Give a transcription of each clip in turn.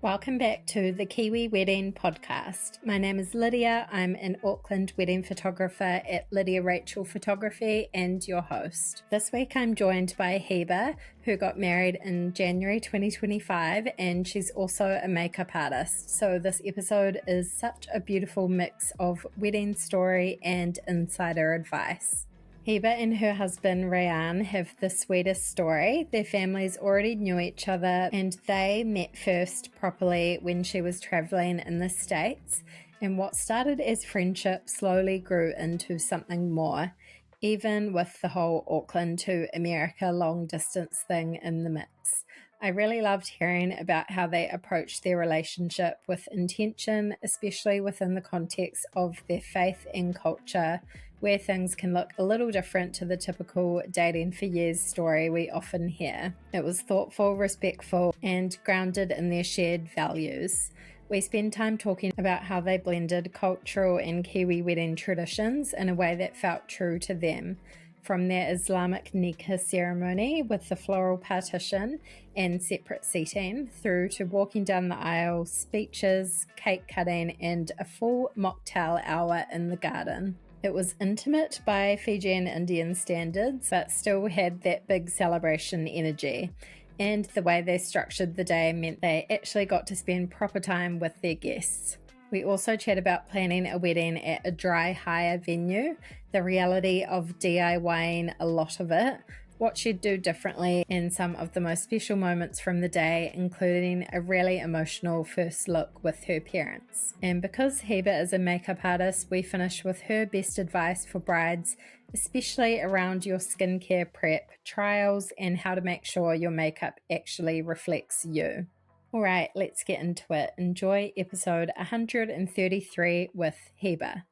Welcome back to the Kiwi Wedding Podcast. My name is Lydia. I'm an Auckland wedding photographer at Lydia Rachel Photography and your host. This week I'm joined by Hebah, who got married in January 2025, and she's also a makeup artist. So this episode is such a beautiful mix of wedding story and insider advice. Hebah and her husband Reyan have the sweetest story. Their families already knew each other and they met first properly when she was travelling in the States, and what started as friendship slowly grew into something more, even with the whole Auckland to America long distance thing in the mix. I really loved hearing about how they approached their relationship with intention, especially within the context of their faith and culture, where things can look a little different to the typical dating for years story we often hear. It was thoughtful, respectful, and grounded in their shared values. We spend time talking about how they blended cultural and Kiwi wedding traditions in a way that felt true to them, from their Islamic nikah ceremony with the floral partition and separate seating, through to walking down the aisle, speeches, cake cutting, and a full mocktail hour in the garden. It was intimate by Fijian Indian standards, but still had that big celebration energy. And the way they structured the day meant they actually got to spend proper time with their guests. We also chat about planning a wedding at a dry hire venue, the reality of DIYing a lot of it, what she'd do differently, and some of the most special moments from the day, including a really emotional first look with her parents. And because Hebah is a makeup artist, we finish with her best advice for brides, especially around your skincare prep, trials, and how to make sure your makeup actually reflects you. All right, let's get into it. Enjoy episode 133 with Hebah.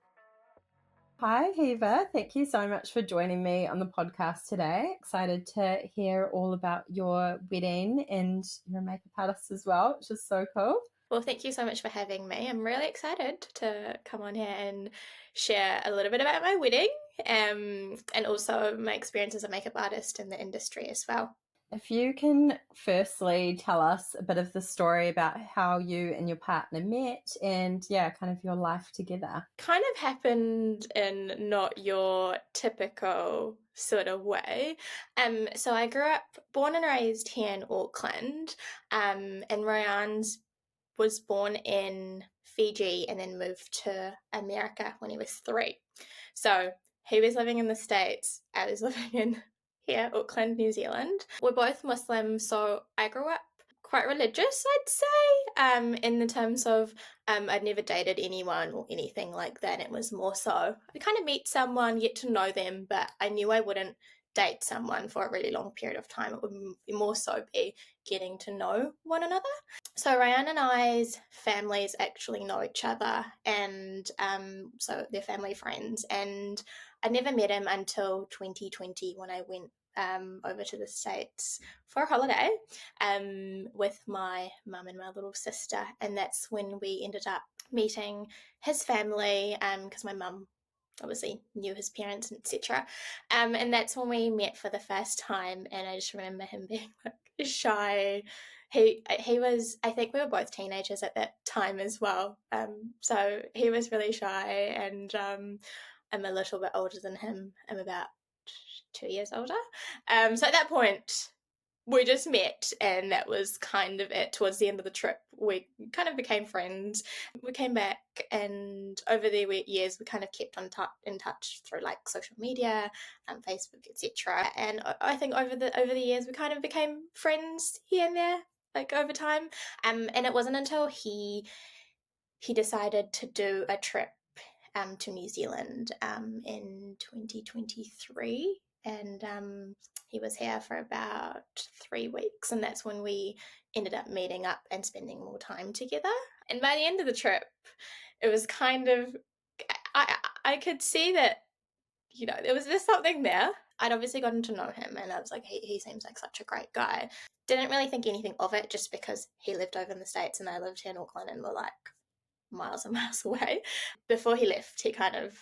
Hi, Hebah. Thank you so much for joining me on the podcast today. Excited to hear all about your wedding, and you're a makeup artist as well, which is so cool. Well, thank you so much for having me. I'm really excited to come on here and share a little bit about my wedding and also my experience as a makeup artist in the industry as well. If you can firstly tell us a bit of the story about how you and your partner met and, kind of your life together. Kind of happened in not your typical sort of way. So I grew up, born and raised here in Auckland, and Reyan was born in Fiji and then moved to America when he was 3. So he was living in the States, I was living in here, Auckland, New Zealand. We're both Muslim, so I grew up quite religious, I'd say, in the terms of I'd never dated anyone or anything like that. It was more so I kind of meet someone, get to know them, but I knew I wouldn't date someone for a really long period of time. It would more so be getting to know one another. So Reyan and I's families actually know each other, and so they're family friends, and I never met him until 2020 when I went over to the States for a holiday with my mum and my little sister, and that's when we ended up meeting his family because my mum obviously knew his parents, etc. And that's when we met for the first time, and I just remember him being like shy. He was, I think we were both teenagers at that time as well, so he was really shy, and I'm a little bit older than him. I'm about 2 years older, so at that point we just met, and that was kind of it. Towards the end of the trip we kind of became friends. We came back, and over the years we kind of kept in touch through like social media and Facebook, etc. And I think over the years we kind of became friends here and there, like over time, and it wasn't until he decided to do a trip to New Zealand in 2023, and he was here for about 3 weeks, and that's when we ended up meeting up and spending more time together. And by the end of the trip, it was kind of, I could see that, there's something there. I'd obviously gotten to know him, and I was like, he seems like such a great guy. Didn't really think anything of it, just because he lived over in the States and I lived here in Auckland, and we're like miles and miles away. Before he left, he kind of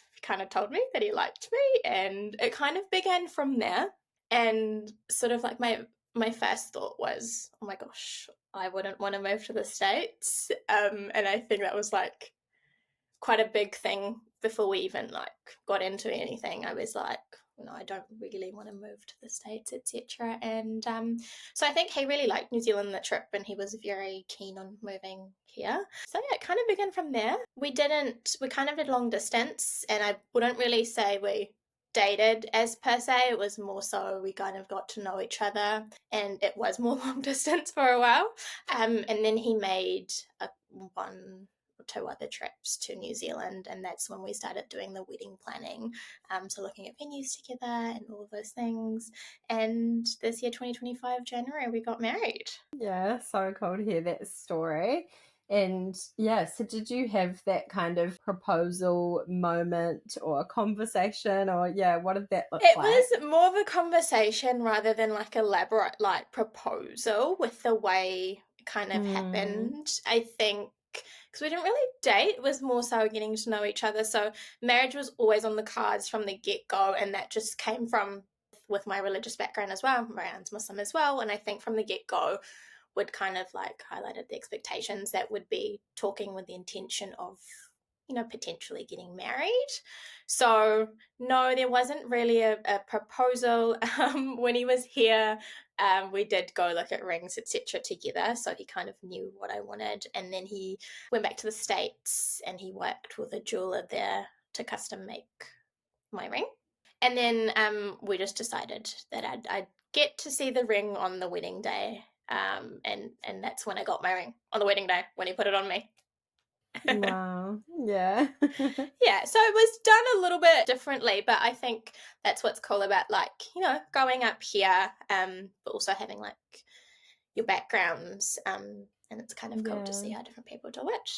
told me that he liked me, and it kind of began from there. And sort of like my my first thought was, oh my gosh, I wouldn't want to move to the States. And I think that was like quite a big thing before we even like got into anything. I was like, no, I don't really want to move to the States, etc. And so I think he really liked New Zealand, the trip, and he was very keen on moving here. So yeah, it kind of began from there. We kind of did long distance, and I wouldn't really say we dated as per se. It was more so we kind of got to know each other, and it was more long distance for a while. And then he made one or two other trips to New Zealand, and that's when we started doing the wedding planning, so looking at venues together and all of those things. And this year, 2025 January, we got married. Yeah, so cool to hear that story. And yeah, so did you have that kind of proposal moment or conversation, or yeah, what did that look It like? was more of a conversation rather than like elaborate like proposal with the way it kind of happened. I think because we didn't really date, it was more so getting to know each other. So marriage was always on the cards from the get-go, and that just came from with my religious background as well. Ryan's Muslim as well, and I think from the get-go would kind of like highlighted the expectations that would be talking with the intention of, you know, potentially getting married. So no, there wasn't really a proposal. When he was here, we did go look at rings, etc. together, so he kind of knew what I wanted. And then he went back to the States and he worked with a jeweler there to custom make my ring. And then we just decided that I'd get to see the ring on the wedding day. And that's when I got my ring, on the wedding day, when he put it on me. Wow. Yeah. Yeah, so it was done a little bit differently, but I think that's what's cool about, like, you know, growing up here, but also having like your backgrounds, and it's kind of cool to see Yeah. how different people do it.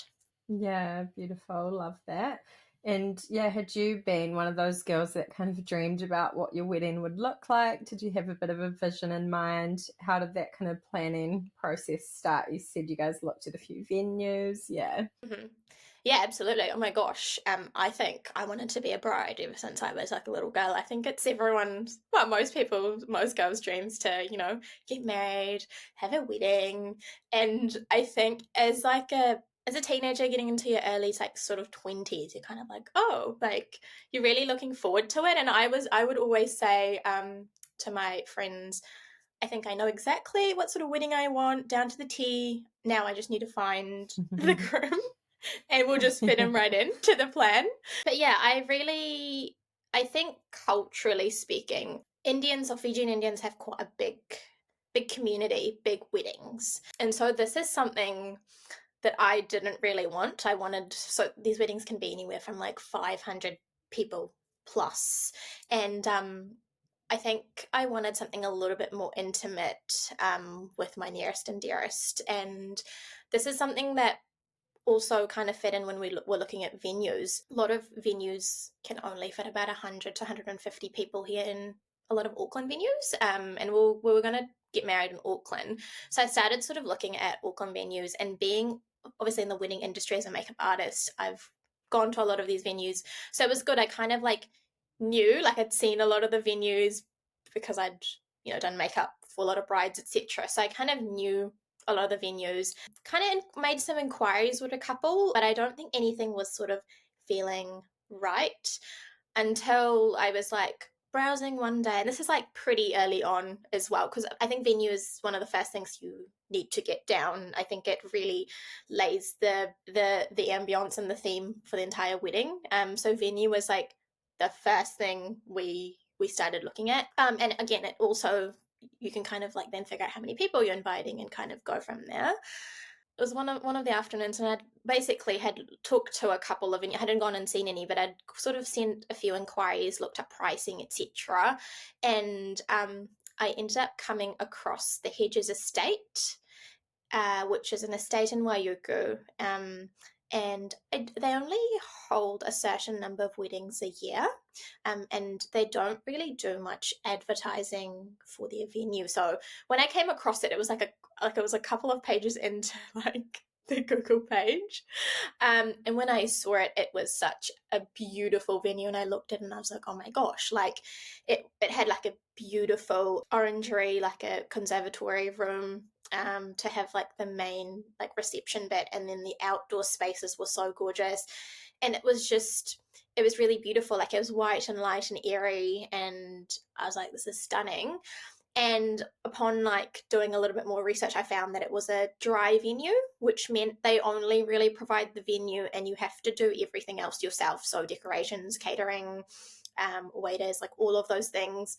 Yeah, beautiful. Love that. And yeah, had you been one of those girls that kind of dreamed about what your wedding would look like? Did you have a bit of a vision in mind? How did that kind of planning process start? You said you guys looked at a few venues. Yeah. Mm-hmm. Yeah, absolutely. Oh my gosh. I think I wanted to be a bride ever since I was like a little girl. I think it's everyone's, well, most girls' dreams to, you know, get married, have a wedding. And I think as a teenager getting into your early like sort of 20s, you're kind of like, oh, like you're really looking forward to it. And I would always say to my friends, I think I know exactly what sort of wedding I want down to the T. Now I just need to find the groom and we'll just fit him right into the plan. But yeah, I think culturally speaking, Indians or Fijian Indians have quite a big community, big weddings. And so this is something that I didn't really want. So these weddings can be anywhere from like 500 people plus. And I think I wanted something a little bit more intimate, with my nearest and dearest. And this is something that also kind of fit in when we were looking at venues. A lot of venues can only fit about 100 to 150 people here in a lot of Auckland venues. And we were going to get married in Auckland. So I started sort of looking at Auckland venues, and being obviously in the wedding industry as a makeup artist, I've gone to a lot of these venues. So it was good. I kind of like knew, like I'd seen a lot of the venues because I'd, you know, done makeup for a lot of brides, etc. So I kind of knew a lot of the venues, kind of made some inquiries with a couple, but I don't think anything was sort of feeling right until I was like browsing one day. And this is like pretty early on as well, because I think venue is one of the first things you need to get down. I think it really lays the ambience and the theme for the entire wedding. So venue was like the first thing we started looking at. And again, it also, you can kind of like then figure out how many people you're inviting and kind of go from there. It was one of the afternoons, and I'd basically had talked to a couple of, and I hadn't gone and seen any, but I'd sort of sent a few inquiries, looked up pricing, etc. And I ended up coming across the Hedges estate, which is an estate in Waiuku. And they only hold a certain number of weddings a year, and they don't really do much advertising for their venue. So when I came across it, it was like a couple of pages into like the Google page. And when I saw it, it was such a beautiful venue, and I looked at it and I was like, oh my gosh, like it had like a beautiful orangery, like a conservatory room, to have like the main like reception bit, and then the outdoor spaces were so gorgeous. And it was really beautiful. Like it was white and light and airy, and I was like, this is stunning. And upon like doing a little bit more research, I found that it was a dry venue, which meant they only really provide the venue and you have to do everything else yourself. So decorations, catering, waiters, like all of those things,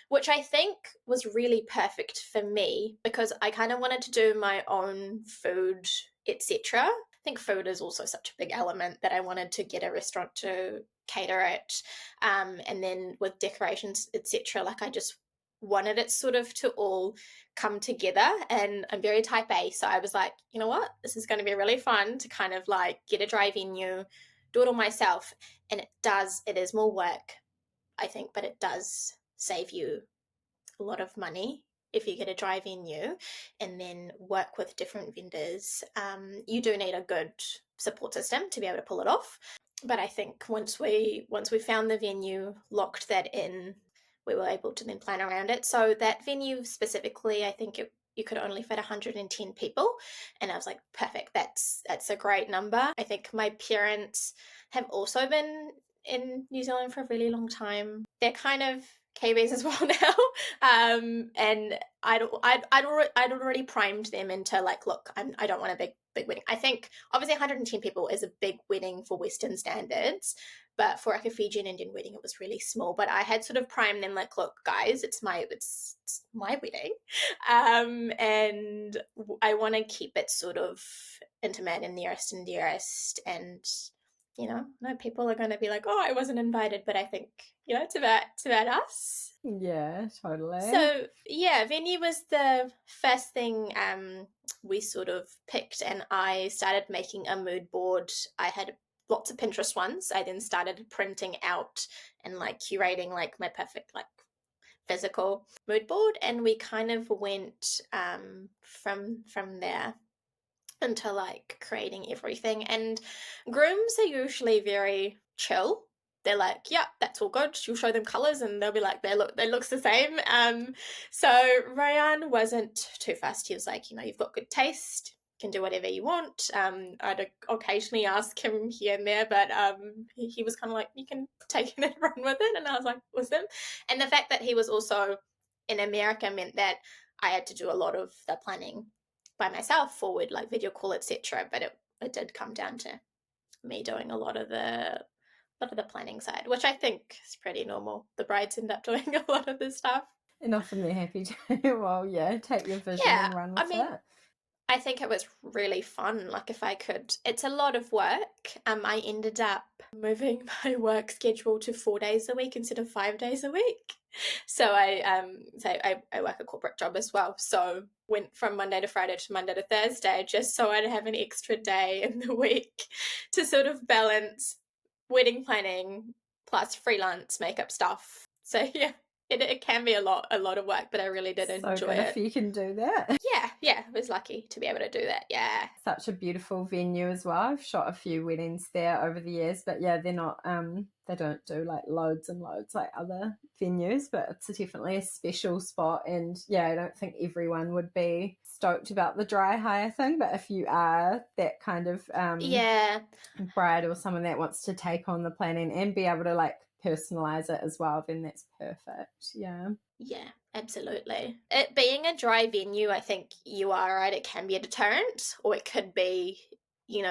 which I think was really perfect for me because I kind of wanted to do my own food, etc. I think food is also such a big element that I wanted to get a restaurant to cater it. And then with decorations, etc., like I just wanted it sort of to all come together. And I'm very type A, so I was like, you know what, this is going to be really fun to kind of like get a dry venue, do it all myself. And it is more work, I think, but it does save you a lot of money if you get a dry venue and then work with different vendors. You do need a good support system to be able to pull it off. But I think once we found the venue, locked that in, we were able to then plan around it. So that venue specifically, I think you could only fit 110 people, and I was like, perfect, that's a great number. I think my parents have also been in New Zealand for a really long time. They're kind of Kiwis as well now, and I'd already primed them into like, look, I don't want a big wedding. I think obviously 110 people is a big wedding for Western standards, but for like a Fijian Indian wedding, it was really small. But I had sort of primed them like, look, guys, it's my wedding, and I want to keep it sort of intimate and nearest and dearest, and no, people are going to be like, oh, I wasn't invited, but I think it's about us. Yeah, totally. So yeah, venue was the first thing we sort of picked, and I started making a mood board. I had lots of Pinterest ones. I then started printing out and like curating like my perfect like physical mood board, and we kind of went from there into like creating everything. And grooms are usually very chill. They're like, yeah, that's all good. You'll show them colors and they'll be like, they looks the same. So Reyan wasn't too fussed. He was like, you've got good taste, can do whatever you want. I'd occasionally ask him here and there, but he was kind of like, you can take it and run with it. And I was like, awesome. And the fact that he was also in America meant that I had to do a lot of the planning by myself, forward like video call, etc. But it did come down to me doing a lot of the planning side, which I think is pretty normal. The brides end up doing a lot of this stuff, and often they're happy to well, yeah, take your vision and run with it. I think it was really fun. Like if I could, it's a lot of work. I ended up moving my work schedule to 4 days a week instead of 5 days a week. So I work a corporate job as well. So went from Monday to Friday to Monday to Thursday, just so I'd have an extra day in the week to sort of balance wedding planning plus freelance makeup stuff. So yeah. It can be a lot of work, but I really did enjoy it. If you can do that. Yeah, I was lucky to be able to do that, yeah. Such a beautiful venue as well. I've shot a few weddings there over the years, but yeah, they're not, they don't do like loads and loads like other venues, but it's definitely a special spot. And yeah, I don't think everyone would be stoked about the dry hire thing, but if you are that kind of bride or someone that wants to take on the planning and be able to like personalize it as well, then that's perfect. Yeah, absolutely. It being a dry venue, I think you are right, it can be a deterrent, or it could be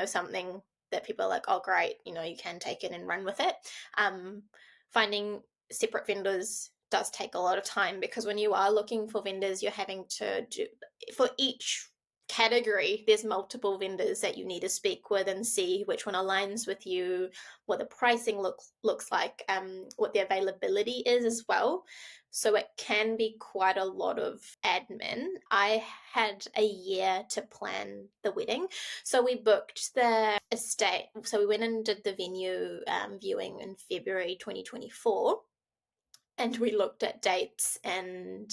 something that people are like, oh great, you can take it and run with it. Finding separate vendors does take a lot of time, because when you are looking for vendors, you're having to do for each category, there's multiple vendors that you need to speak with and see which one aligns with you, what the pricing looks like, what the availability is as well. So it can be quite a lot of admin. I had a year to plan the wedding. So we booked the estate. So we went and did the venue viewing in February 2024. And we looked at dates, and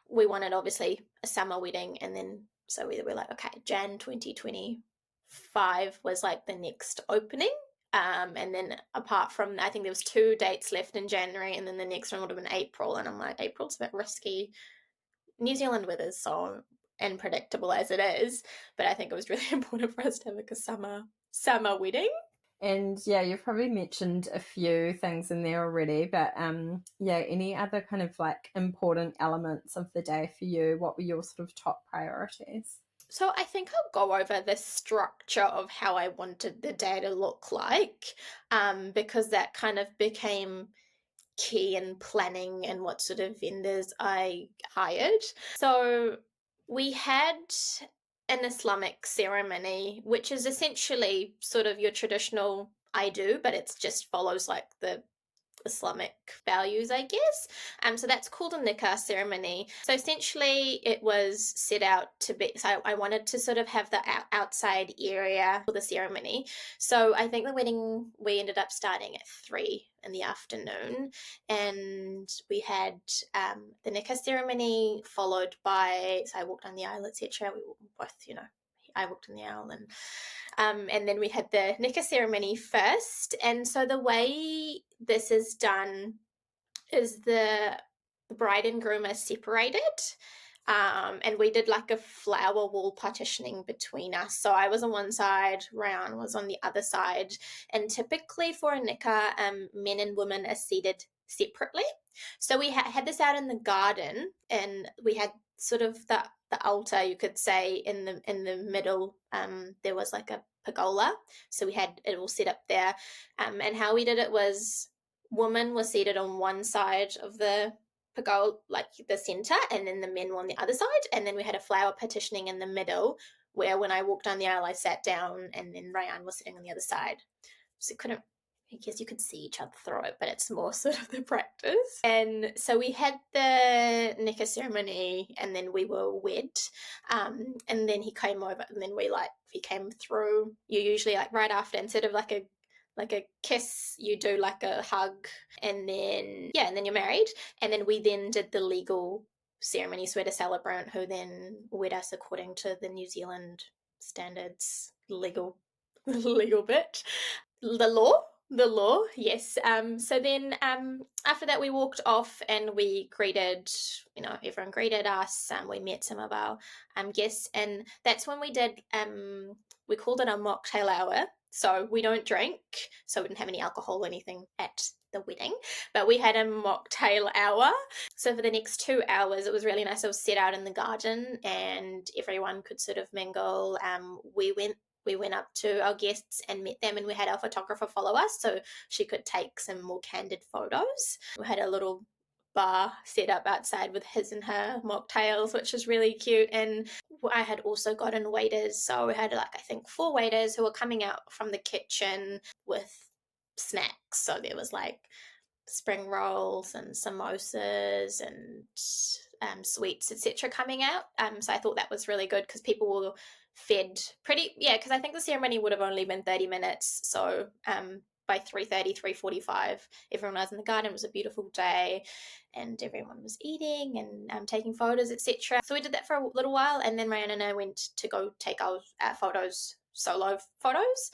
we wanted obviously a summer wedding and then So we were like, okay, Jan 2025 was like the next opening. And then apart from, I think there was 2 dates left in January, and then the next one would have been April. And I'm like, April's a bit risky. New Zealand weather is so unpredictable as it is, but I think it was really important for us to have like a summer wedding. And yeah, you've probably mentioned a few things in there already, but yeah, any other kind of like important elements of the day for you? What were your sort of top priorities? So I think I'll go over the structure of how I wanted the day to look like, because that kind of became key in planning and what sort of vendors I hired. So we had an Islamic ceremony, which is essentially sort of your traditional I do, but it just follows like the Islamic values, I guess. So that's called a nikah ceremony. So essentially, it was set out to be. So I wanted to sort of have the outside area for the ceremony. So I think the wedding we ended up starting at 3 in the afternoon, and we had the nikah ceremony followed by. So I walked down the aisle, etc. We both, I walked in the aisle and then we had the nikah ceremony first. And so the way this is done is the bride and groom are separated. And we did like a flower wall partitioning between us. So I was on one side, Reyan was on the other side. And typically for a nikah, men and women are seated separately. So we had this out in the garden, and we had sort of the altar, you could say, in the middle. There was like a pergola, so we had it all set up there. And how we did it was, women were seated on one side of the pergola, like the center, and then the men were on the other side. And then we had a flower partitioning in the middle, where when I walked down the aisle, I sat down, and then Reyan was sitting on the other side. So I guess you could see each other through it, but it's more sort of the practice. And so we had the nikah ceremony, and then we were wed. And then he came over, and then he came through. You usually, like, right after, instead of like a kiss, you do like a hug, and then you're married. And then we then did the legal ceremony. So we had a celebrant who then wed us according to the New Zealand standards, legal bit. The law, yes. So then after that, we walked off, and we greeted, everyone greeted us. We met some of our guests, and that's when we did, we called it a mocktail hour. So we don't drink, so we didn't have any alcohol or anything at the wedding, but we had a mocktail hour. So for the next 2 hours, it was really nice. It was set out in the garden, and everyone could sort of mingle. We went up to our guests and met them, and we had our photographer follow us so she could take some more candid photos. We had a little bar set up outside with his and her mocktails, which was really cute. And I had also gotten waiters. So we had, like, I think 4 waiters who were coming out from the kitchen with snacks. So there was like spring rolls and samosas and sweets, etc., coming out. So I thought that was really good, because people were fed because I think the ceremony would have only been 30 minutes. So by 3:30, 3:45, everyone was in the garden. It was a beautiful day, and everyone was eating and taking photos, etc. So we did that for a little while, and then Reyan and I went to go take our photos, solo photos.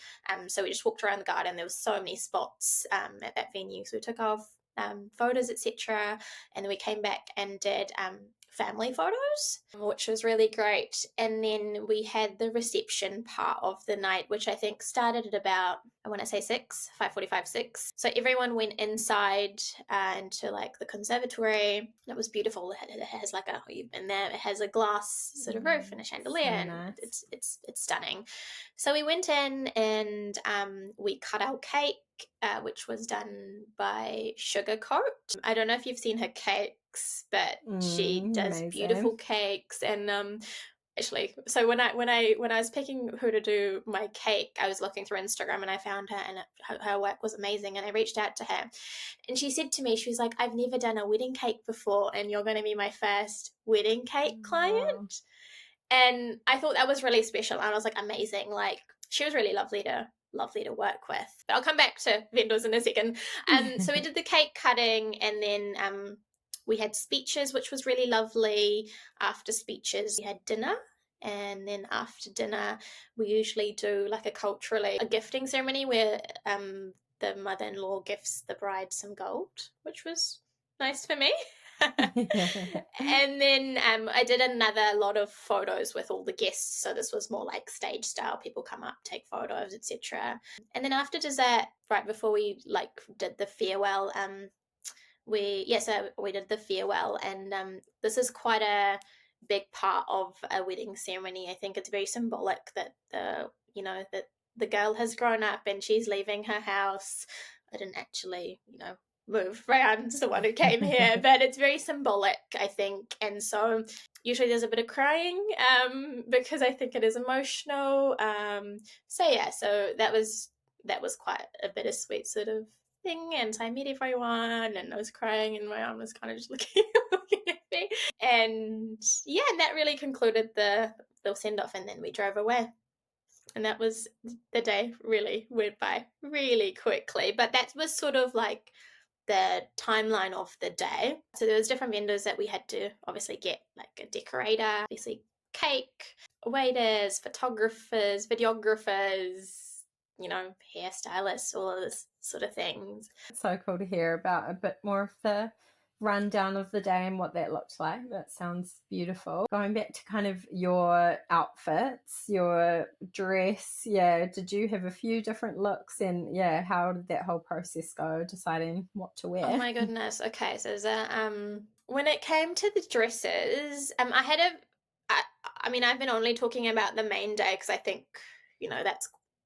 So we just walked around the garden. There was so many spots at that venue, so we took our photos, etc. And then we came back and did family photos, which was really great. And then we had the reception part of the night, which I think started at about, I want to say 5:45, 6. So everyone went inside into like the conservatory. It was beautiful. It has like you've been there, it has a glass sort of roof and a chandelier, so and nice. It's stunning. So we went in, and we cut our cake, which was done by Sugarcoat. I don't know if you've seen her cakes, but she does amazing, beautiful cakes. And actually, so when I was picking who to do my cake, I was looking through Instagram, and I found her, and her work was amazing. And I reached out to her, and she said to me, she was like, "I've never done a wedding cake before, and you're going to be my first wedding cake client." Wow. And I thought that was really special. And I was like, amazing. Like, she was really lovely to work with. But I'll come back to vendors in a second. So we did the cake cutting, and then we had speeches, which was really lovely. After speeches, we had dinner. And then after dinner, we usually do like a gifting ceremony where the mother-in-law gifts the bride some gold, which was nice for me. And then I did another lot of photos with all the guests. So this was more like stage style. People come up, take photos, etc. And then after dessert, right before we like did the farewell, we did the farewell, and this is quite a big part of a wedding ceremony. I think it's very symbolic that the girl has grown up and she's leaving her house. I didn't actually, move. Reyan's the one who came here, but it's very symbolic, I think. And so usually there's a bit of crying because I think it is emotional. So that was quite a bittersweet sort of thing. And so I met everyone and I was crying and my mum was kind of just looking at me. And that really concluded the send off, and then we drove away. And that was the day. Really went by really quickly, but that was sort of like the timeline of the day. So there was different vendors that we had to obviously get, like a decorator, obviously cake, waiters, photographers, videographers, hairstylists, all of this sort of things. It's so cool to hear about a bit more of the rundown of the day and what that looked like. That sounds beautiful. Going back to kind of your outfits, your dress, did you have a few different looks, and how did that whole process go, deciding what to wear? Oh my goodness. Okay, so when it came to the dresses, I've been only talking about the main day because I think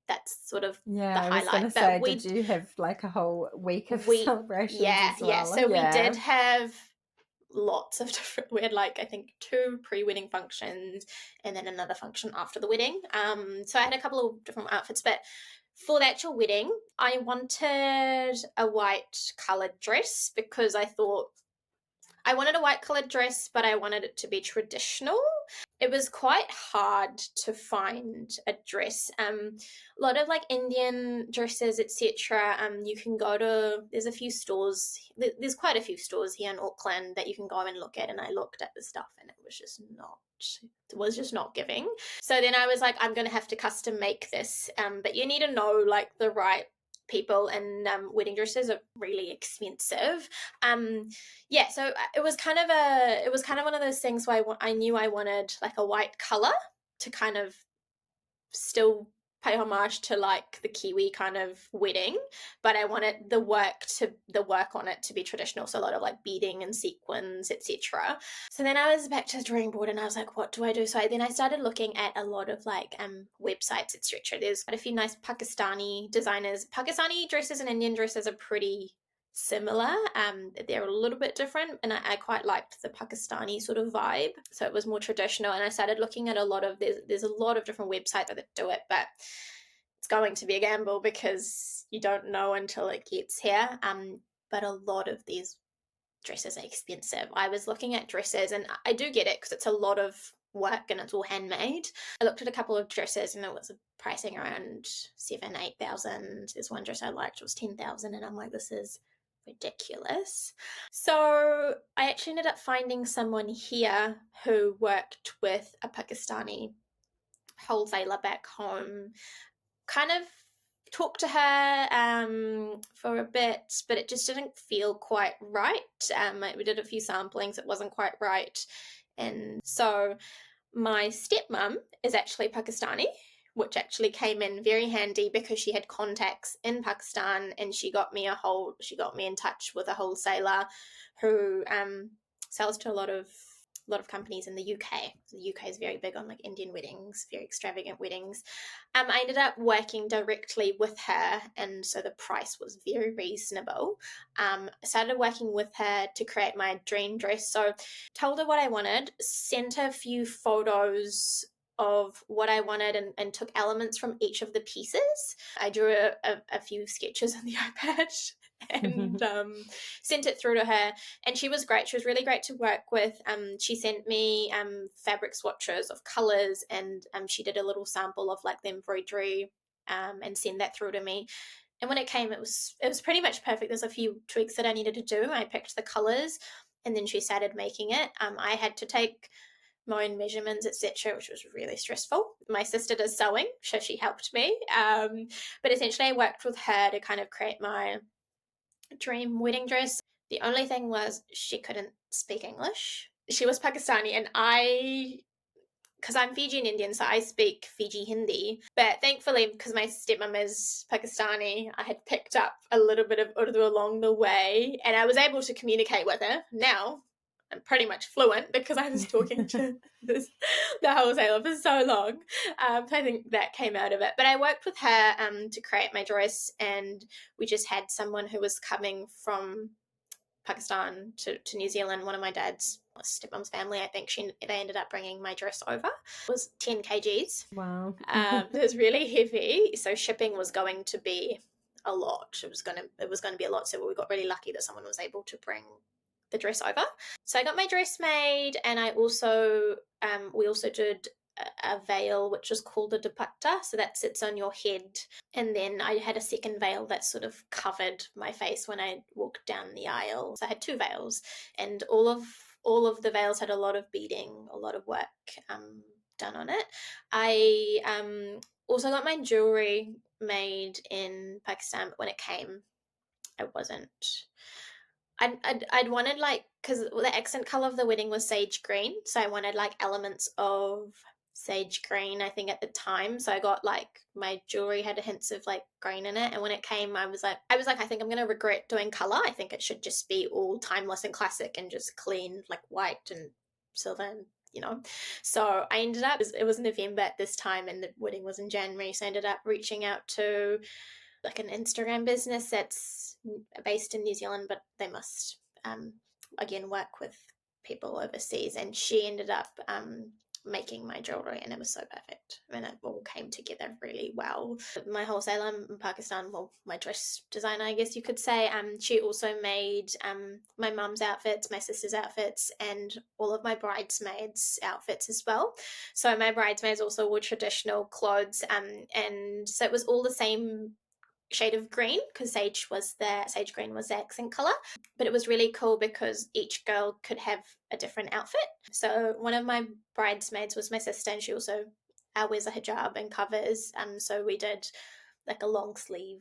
that's sort of the highlight. I was going to say, did you have like a whole week of celebrations as well? Yeah. So we did have lots of different. We had I think 2 pre-wedding functions and then another function after the wedding. So I had a couple of different outfits, but for the actual wedding, I wanted a white coloured dress because I thought I wanted a white coloured dress, but I wanted it to be traditional. It was quite hard to find a dress. A lot of Indian dresses, etc. You can go to. There's a few stores. There's quite a few stores here in Auckland that you can go and look at. And I looked at the stuff, and it was just not giving. So then I was like, I'm going to have to custom make this. But you need to know the right people, and wedding dresses are really expensive. So it was kind of one of those things where I knew I wanted a white color to kind of still pay homage to the Kiwi kind of wedding, but I wanted the work on it to be traditional, so a lot of beading and sequins, etc. So then I was back to the drawing board and I was like, what do I do? So then I started looking at a lot of websites, etc. There's quite a few nice Pakistani designers. Pakistani dresses and Indian dresses are pretty similar. They're a little bit different, and I quite liked the Pakistani sort of vibe, so it was more traditional. And I started looking at there's a lot of different websites that do it, but it's going to be a gamble because you don't know until it gets here. But a lot of these dresses are expensive. I was looking at dresses, and I do get it because it's a lot of work and it's all handmade. I looked at a couple of dresses and it was pricing around 7,000-8,000. There's one dress I liked, it was 10,000, and I'm like, this is ridiculous. So I actually ended up finding someone here who worked with a Pakistani wholesaler back home. Kind of talked to her for a bit, but it just didn't feel quite right. We did a few samplings, it wasn't quite right. And so my stepmom is actually Pakistani, which actually came in very handy because she had contacts in Pakistan, and she got me in touch with a wholesaler who sells to a lot of companies in the UK. The UK is very big on Indian weddings, very extravagant weddings. I ended up working directly with her, and so the price was very reasonable. I started working with her to create my dream dress. So told her what I wanted, sent her a few photos of what I wanted, and took elements from each of the pieces. I drew a few sketches on the iPad and sent it through to her, and she was great. She was really great to work with. She sent me fabric swatches of colors, and she did a little sample of the embroidery and sent that through to me. And when it came, it was pretty much perfect. There's a few tweaks that I needed to do. I picked the colors, and then she started making it. I had to take my own measurements, etc., which was really stressful. My sister does sewing, so she helped me. But essentially I worked with her to kind of create my dream wedding dress. The only thing was she couldn't speak English. She was Pakistani, and because I'm Fijian Indian, so I speak Fiji Hindi. But thankfully, because my stepmom is Pakistani, I had picked up a little bit of Urdu along the way, and I was able to communicate with her. Now I'm pretty much fluent because I was talking to the wholesaler for so long. So I think that came out of it. But I worked with her to create my dress, and we just had someone who was coming from Pakistan to New Zealand. One of my dad's stepmom's family, I think they ended up bringing my dress over. It was 10 kgs. Wow. It was really heavy, so shipping was going to be a lot. It was going to be a lot. So we got really lucky that someone was able to bring the dress over. So I got my dress made, and I also we also did a veil which is called a dupatta, so that sits on your head, and then I had a second veil that sort of covered my face when I walked down the aisle. So I had two veils, and all of the veils had a lot of beading, a lot of work done on it. I also got my jewelry made in Pakistan, but when it came, I wasn't. I'd wanted, like, because the accent color of the wedding was sage green, so I wanted like elements of sage green, I think, at the time. So I got, like, my jewelry had hints of like green in it, and when it came, I was like, I think I'm gonna regret doing color. I think it should just be all timeless and classic and just clean, like white and silver and, you know. So I ended up, it was November at this time and the wedding was in January, so I ended up reaching out to like an Instagram business that's based in New Zealand, but they must again work with people overseas, and she ended up making my jewelry, and it was so perfect, and it all came together really well. My wholesaler in Pakistan, well, my dress designer, I guess you could say, she also made my mum's outfits, my sister's outfits, and all of my bridesmaids' outfits as well. So my bridesmaids also wore traditional clothes, and so it was all the same shade of green, because sage green was the accent color. But it was really cool because each girl could have a different outfit. So one of my bridesmaids was my sister, and she also wears a hijab and covers. So we did like a long sleeve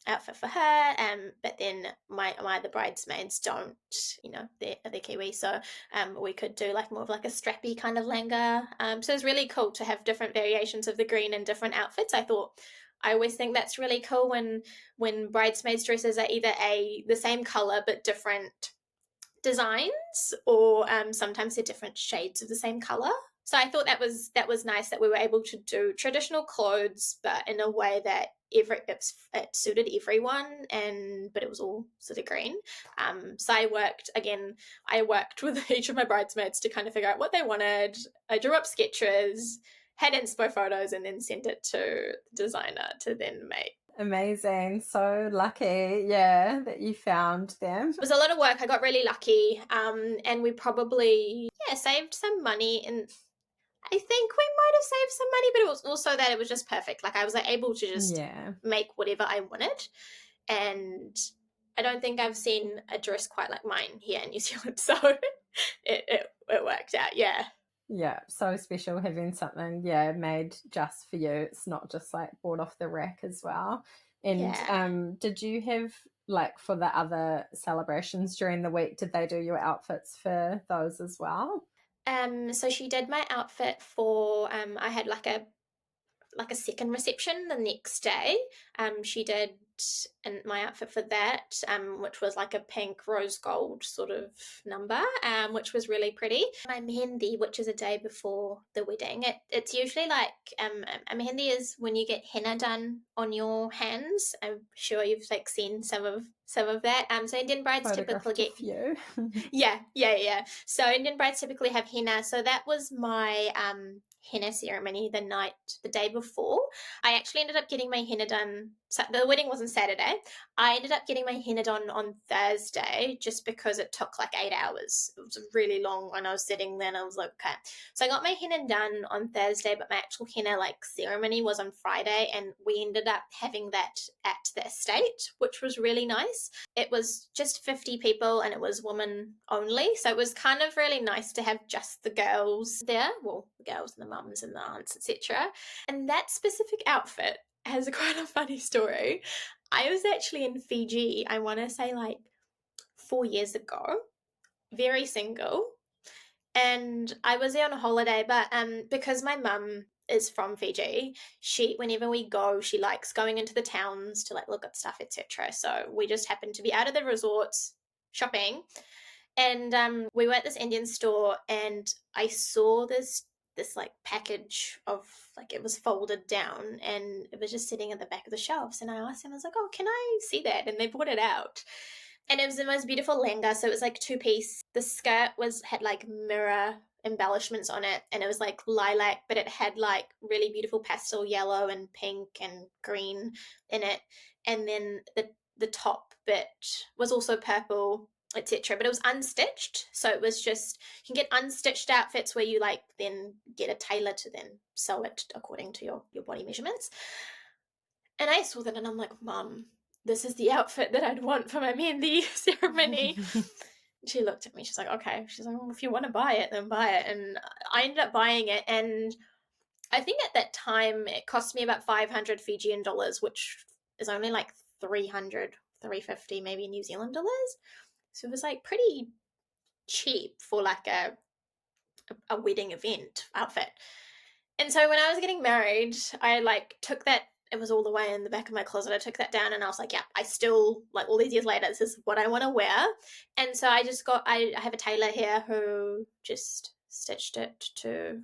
outfit for her, but then my other bridesmaids don't, you know, they're Kiwi, so we could do like more of like a strappy kind of langa. So it's really cool to have different variations of the green in different outfits. I always think that's really cool when bridesmaids' dresses are either the same color but different designs, or sometimes they're different shades of the same color. So I thought that was nice that we were able to do traditional clothes, but in a way that it suited everyone, but it was all sort of green. So I worked with each of my bridesmaids to kind of figure out what they wanted. I drew up sketches, had inspo photos, and then sent it to the designer to then make. Amazing. So lucky, yeah, that you found them. It was a lot of work. I got really lucky, and we probably saved some money, and I think we might have saved some money, but it was also that it was just perfect. Like, I was able to just make whatever I wanted, and I don't think I've seen a dress quite like mine here in New Zealand, so it worked out. Yeah, so special having something, made just for you. It's not just like bought off the rack as well. And did you have, like, for the other celebrations during the week, did they do your outfits for those as well? So she did my outfit for, I had like a second reception the next day. She did my outfit for that, which was like a pink rose gold sort of number, which was really pretty. My mehendi, which is a day before the wedding, it's usually like a mehendi is when you get henna done on your hands. I'm sure you've like seen some of that. So Indian brides typically get yeah. So Indian brides typically have henna. So that was my henna ceremony the day before. I actually ended up getting my henna done the wedding was on Saturday. I ended up getting my henna done on Thursday just because it took like 8 hours. It was really long when I was sitting there and I was like, okay. So I got my henna done on Thursday, but my actual henna like ceremony was on Friday, and we ended up having that at the estate, which was really nice. It was just 50 people and it was women only. So it was kind of really nice to have just the girls there. Well, the girls and the mums and the aunts, etc. And that specific outfit has quite a funny story. I was actually in Fiji, I want to say like 4 years ago, very single. And I was there on a holiday, but because my mum is from Fiji, whenever we go, she likes going into the towns to like look at stuff, etc. So we just happened to be out of the resorts shopping, and we were at this Indian store, and I saw this like package of like, it was folded down and it was just sitting at the back of the shelves, and I asked him, I was like, oh, can I see that? And they brought it out, and it was the most beautiful lehenga. So it was like 2-piece. The skirt had like mirror embellishments on it, and it was like lilac, but it had like really beautiful pastel yellow and pink and green in it, and then the top bit was also purple, etc. But it was unstitched, so it was just, you can get unstitched outfits where you like then get a tailor to then sew it according to your body measurements. And I saw that and I'm like, Mum, this is the outfit that I'd want for my mehndi ceremony. She looked at me, she's like, okay. She's like, well, if you want to buy it, then buy it. And I ended up buying it, and I think at that time it cost me about 500 Fijian dollars, which is only like 350 maybe New Zealand dollars. So it was like pretty cheap for like a wedding event outfit. And so when I was getting married, I like took that, it was all the way in the back of my closet. I took that down and I was like, yeah, I still, like all these years later, this is what I want to wear. And so I have a tailor here who just stitched it to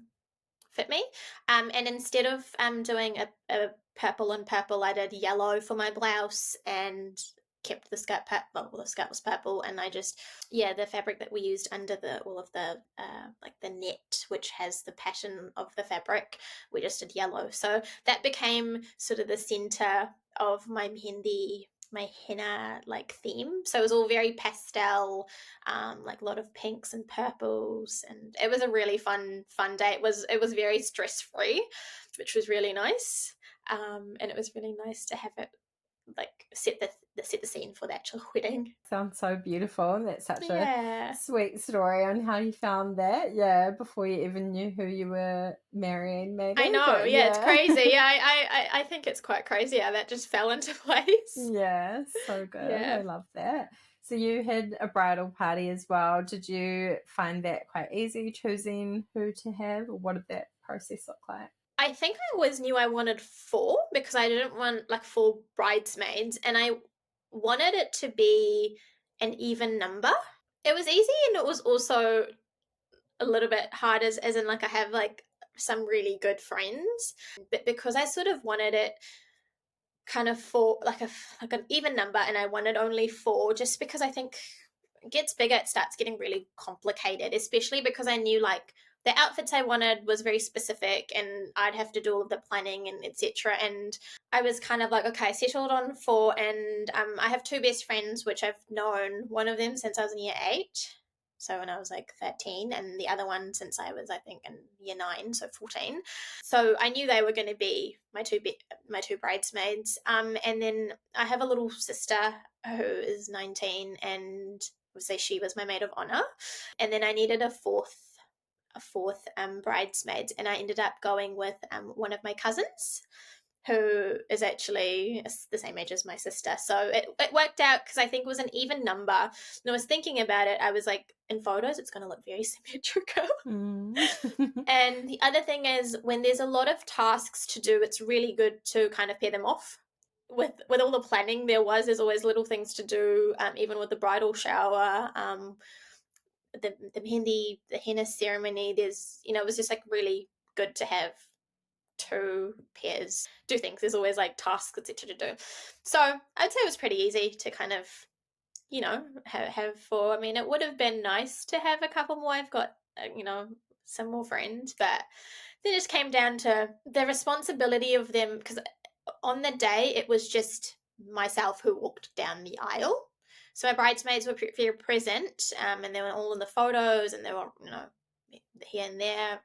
fit me. And instead of doing a purple and purple, I did yellow for my blouse and kept the skirt the skirt was purple, and I just, the fabric that we used under all of the like the net, which has the pattern of the fabric, we just did yellow. So that became sort of the center of my mehndi, my henna like theme. So it was all very pastel, like a lot of pinks and purples, and it was a really fun day. It was very stress free, which was really nice, and it was really nice to have it like set the scene for the actual wedding. Sounds so beautiful. That's such a sweet story on how you found that, before you even knew who you were marrying, maybe. I know, but, it's crazy. I think it's quite crazy how that just fell into place. Yeah, so good. I love that. So you had a bridal party as well. Did you find that quite easy choosing who to have, or what did that process look like? I think I always knew I wanted 4 because I didn't want like 4 bridesmaids, and I wanted it to be an even number. It was easy, and it was also a little bit hard as in like I have like some really good friends, but because I sort of wanted it kind of for like an even number, and I wanted only 4 just because I think it gets bigger, it starts getting really complicated, especially because I knew like the outfits I wanted was very specific, and I'd have to do all of the planning and etc. And I was kind of like, okay, I settled on 4, and I have 2 best friends which I've known, one of them since I was in year 8, so when I was like 13, and the other one since I was, I think, in year 9, so 14. So I knew they were going to be my two bridesmaids. And then I have a little sister who is 19, and I would say she was my maid of honor. And then I needed a fourth bridesmaid, and I ended up going with one of my cousins, who is actually the same age as my sister. So it worked out because I think it was an even number. And I was thinking about it, I was like, in photos it's going to look very symmetrical. And the other thing is, when there's a lot of tasks to do, it's really good to kind of pair them off. With all the planning there's always little things to do, even with the bridal shower, the mehndi, the henna ceremony, there's, it was just like really good to have 2 pairs do things. There's always like tasks, etc. to do. So I'd say it was pretty easy to kind of, have 4. I mean, it would have been nice to have a couple more. I've got, some more friends, but it just came down to the responsibility of them, because on the day, it was just myself who walked down the aisle. So my bridesmaids were very present, and they were all in the photos, and they were, here and there,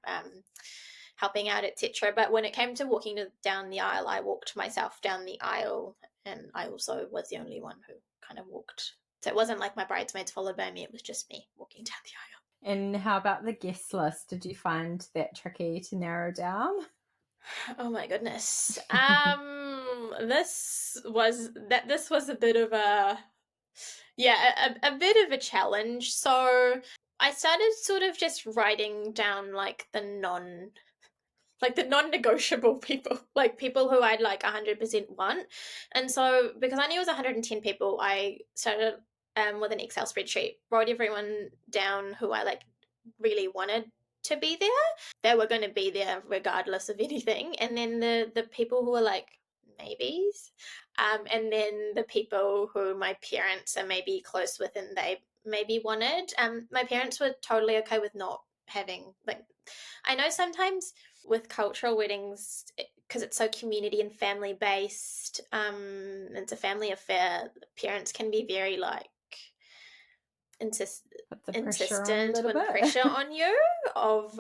helping out, etc. But when it came to walking down the aisle, I walked myself down the aisle, and I also was the only one who kind of walked. So it wasn't like my bridesmaids followed by me, it was just me walking down the aisle. And how about the guest list? Did you find that tricky to narrow down? Oh my goodness. This was a bit of a a bit of a challenge. So I started sort of just writing down like the non-negotiable people, like people who I'd like 100% want. And so because I knew it was 110 people, I started with an Excel spreadsheet, wrote everyone down who I like really wanted to be there. They were going to be there regardless of anything. And then the people who were like maybes, and then the people who my parents are maybe close with and they maybe wanted. My parents were totally okay with not having, like, I know sometimes with cultural weddings, because it's so community and family based, it's a family affair, parents can be very like insistent, putting pressure on you of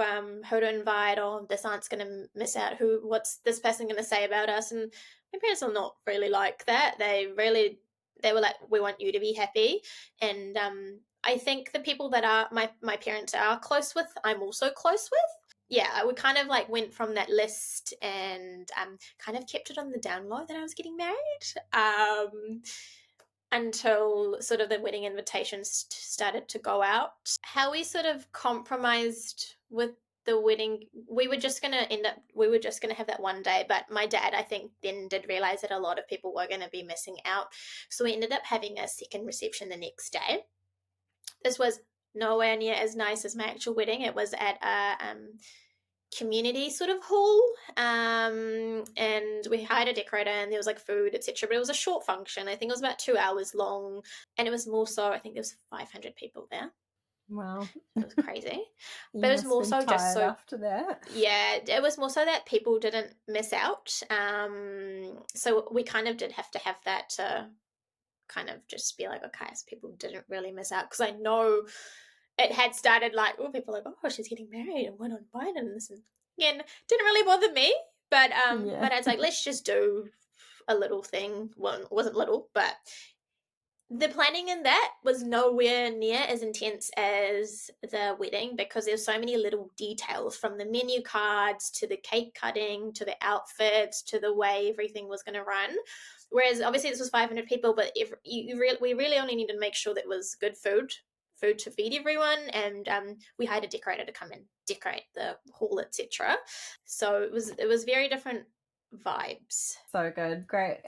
who to invite, or this aunt's going to miss out, what's this person going to say about us. And my parents are not really like that. They were like, we want you to be happy. And I think the people that are my parents are close with, I'm also close with. Yeah, we kind of like went from that list and kind of kept it on the down low that I was getting married. Until sort of the wedding invitations started to go out. How we sort of compromised with the wedding, we were just going to have that one day, but my dad, I think, then did realize that a lot of people were going to be missing out. So we ended up having a second reception the next day. This was nowhere near as nice as my actual wedding. It was at a community sort of hall, and we hired a decorator and there was like food, etc. But it was a short function. I think it was about 2 hours long, and it was more so, I think there was 500 people there. Wow. It was crazy. But it was more so just so after that. Yeah, it was more so that people didn't miss out. So we kind of did have to have that to kind of just be like, okay, so people didn't really miss out, because I know it had started like, oh, people are like, oh, she's getting married and went on Biden and this, and again, didn't really bother me, but but it's like, let's just do a little thing. Well, it wasn't little, but the planning in that was nowhere near as intense as the wedding, because there's so many little details, from the menu cards to the cake cutting to the outfits to the way everything was going to run. Whereas obviously this was 500 people, but we really only needed to make sure that it was good food to feed everyone, and we hired a decorator to come and decorate the hall, etc. So it was very different vibes. So good, great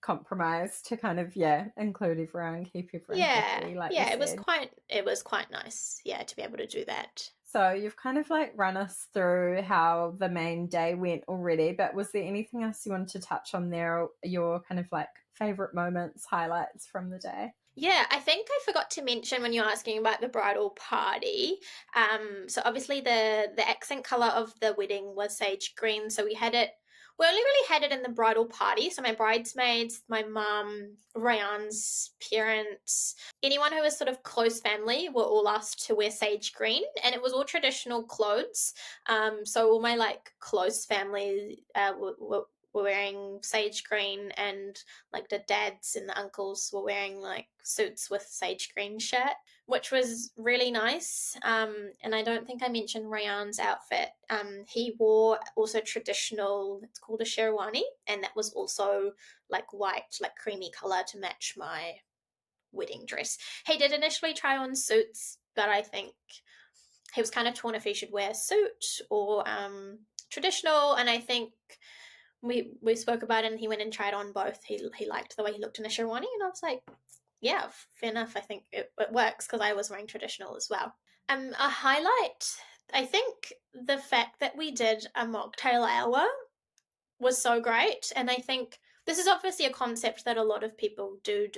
compromise to kind of include everyone, keep everyone happy. Like it was quite nice, to be able to do that. So you've kind of like run us through how the main day went already, but was there anything else you wanted to touch on there, your kind of like favorite moments, highlights from the day? Yeah, I think I forgot to mention when you're asking about the bridal party. So obviously the accent color of the wedding was sage green. So we only really had it in the bridal party. So my bridesmaids, my mum, Reyan's parents, anyone who was sort of close family were all asked to wear sage green, and it was all traditional clothes. So all my like close family were wearing sage green, and like the dads and the uncles were wearing like suits with sage green shirt, which was really nice. And I don't think I mentioned Reyan's outfit. He wore also traditional, it's called a sherwani, and that was also like white, like creamy color to match my wedding dress. He did initially try on suits, but I think he was kind of torn if he should wear a suit or traditional, and I think we spoke about it and he went and tried on both. He liked the way he looked in a sherwani, and I was like, yeah, fair enough. I think it works, because I was wearing traditional as well. A highlight, I think the fact that we did a mocktail hour was so great, and I think this is obviously a concept that a lot of people do,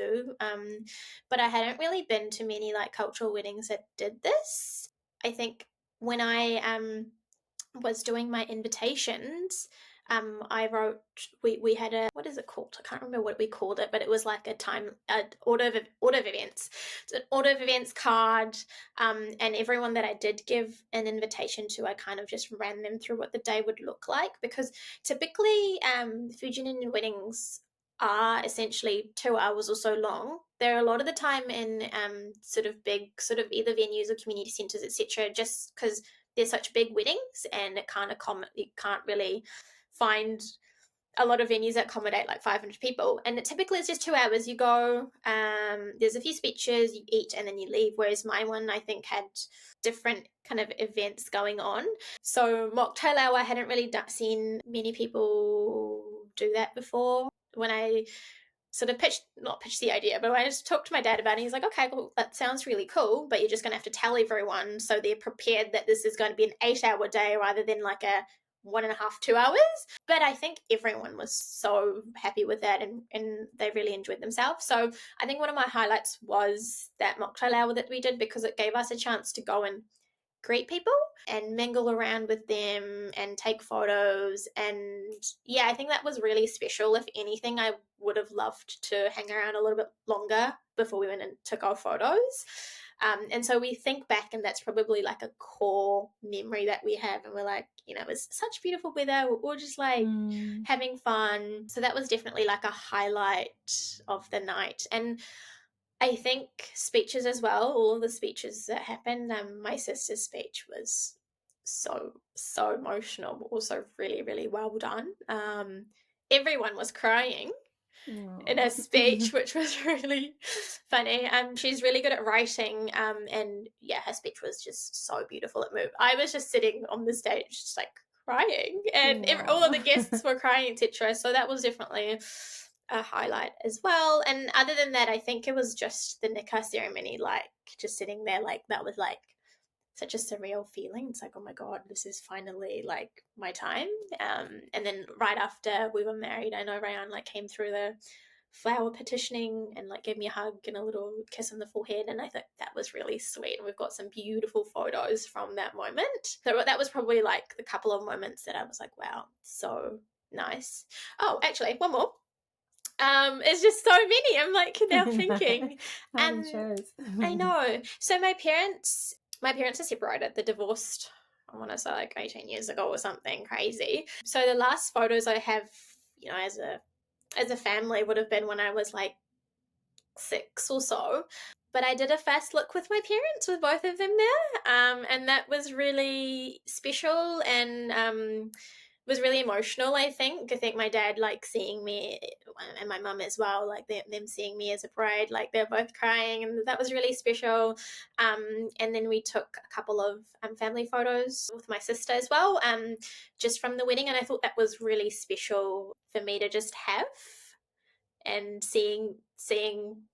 but I hadn't really been to many like cultural weddings that did this. I think when I was doing my invitations, I wrote, we had a, what is it called? I can't remember what we called it, but it was like an order of events. It's an order of events card, and everyone that I did give an invitation to, I kind of just ran them through what the day would look like, because typically Fijian Indian weddings are essentially 2 hours or so long. They're a lot of the time in sort of big, sort of either venues or community centres, etc., just because they're such big weddings, and it can't you can't really find a lot of venues that accommodate like 500 people, and it typically it's just 2 hours. You go, there's a few speeches, you eat, and then you leave, whereas my one I think had different kind of events going on. So mocktail hour, I hadn't really seen many people do that before. When I sort of not pitched the idea, but I just talked to my dad about it. He's like, okay, well, that sounds really cool, but you're just going to have to tell everyone so they're prepared that this is going to be an 8-hour day rather than like a 1.5, 2 hours. But I think everyone was so happy with that, and they really enjoyed themselves. So I think one of my highlights was that mocktail hour that we did, because it gave us a chance to go and greet people and mingle around with them and take photos. And yeah, I think that was really special. If anything, I would have loved to hang around a little bit longer before we went and took our photos. And so we think back, and that's probably like a core memory that we have, and we're like, you know, it was such beautiful weather, we're all just like having fun. So that was definitely like a highlight of the night. And I think speeches as well, all of the speeches that happened. My sister's speech was so emotional, but also really, really well done. Everyone was crying in her speech, which was really funny. She's really good at writing, and yeah, her speech was just so beautiful. It moved. I was just sitting on the stage, just like crying, and all of the guests were crying, etc. So that was definitely a highlight as well. And other than that, I think it was just the nikah ceremony, like just sitting there, like that was like such a surreal feeling. It's like, oh my god, this is finally like my time. And then right after we were married, I know Reyan like came through the flower petitioning and like gave me a hug and a little kiss on the forehead, and I thought that was really sweet. And we've got some beautiful photos from that moment. So that was probably like the couple of moments that I was like, wow, so nice. Oh, actually, one more. It's just so many. I'm like now thinking. I know. So my parents are separated. They divorced, I want to say like 18 years ago or something crazy. So the last photos I have, you know, as a family would have been when I was like 6 or so. But I did a first look with my parents, with both of them there, and that was really special, and was really emotional. I think my dad like seeing me, and my mum as well, like them seeing me as a bride, like they're both crying, and that was really special. And then we took a couple of family photos with my sister as well, just from the wedding, and I thought that was really special for me to just have. And seeing